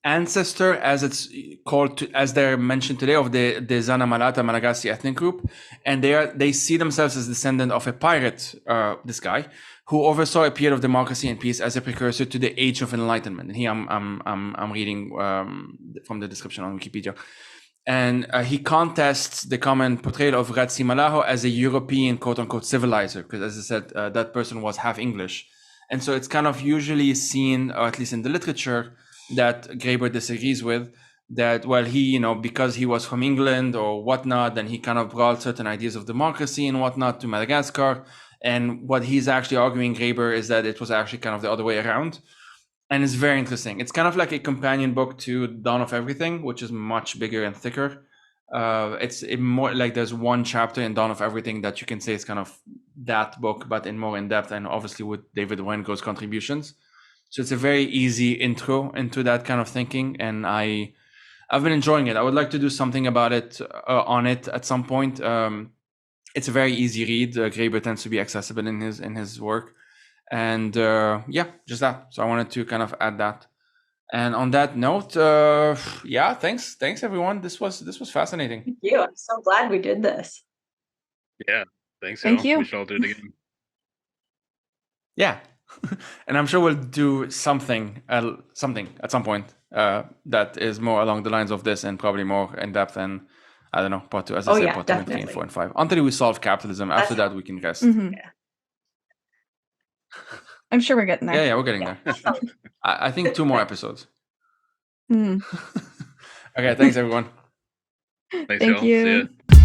ancestor, as it's called, as they're mentioned today, of the Zana Malata Malagasy ethnic group, and they see themselves as descendant of a pirate, this guy, who oversaw a period of democracy and peace as a precursor to the Age of Enlightenment. And here I'm reading from the description on Wikipedia. And he contests the common portrayal of Razzi Malaho as a European quote-unquote civilizer, because as I said, that person was half English. And so it's kind of usually seen, or at least in the literature, that Graeber disagrees with, that, well, he, you know, because he was from England or whatnot, then he kind of brought certain ideas of democracy and whatnot to Madagascar. And what he's actually arguing, Graeber, is that it was actually kind of the other way around. And it's very interesting. It's kind of like a companion book to Dawn of Everything, which is much bigger and thicker. It's more like there's one chapter in Dawn of Everything that you can say is kind of that book, but in more in depth, and obviously with David Wengro's contributions. So it's a very easy intro into that kind of thinking, and I've been enjoying it. I would like to do something about it on it at some point. It's a very easy read. Graeber tends to be accessible in his work. And yeah, just that. So I wanted to kind of add that. And on that note, yeah, thanks everyone. This was fascinating. Thank you. I'm so glad we did this. Yeah, thanks. Thank you. We should all do it again. Yeah, and I'm sure we'll do something at some point that is more along the lines of this and probably more in depth and I don't know, part 2, as I said, part 2 and 3 and 4 and 5. Until we solve capitalism, after that we can rest. Mhm. Yeah. I'm sure we're getting there. Yeah, we're getting there. I think 2 more episodes. Mm. Okay, thanks everyone. Thanks, Thank y'all. you. See ya.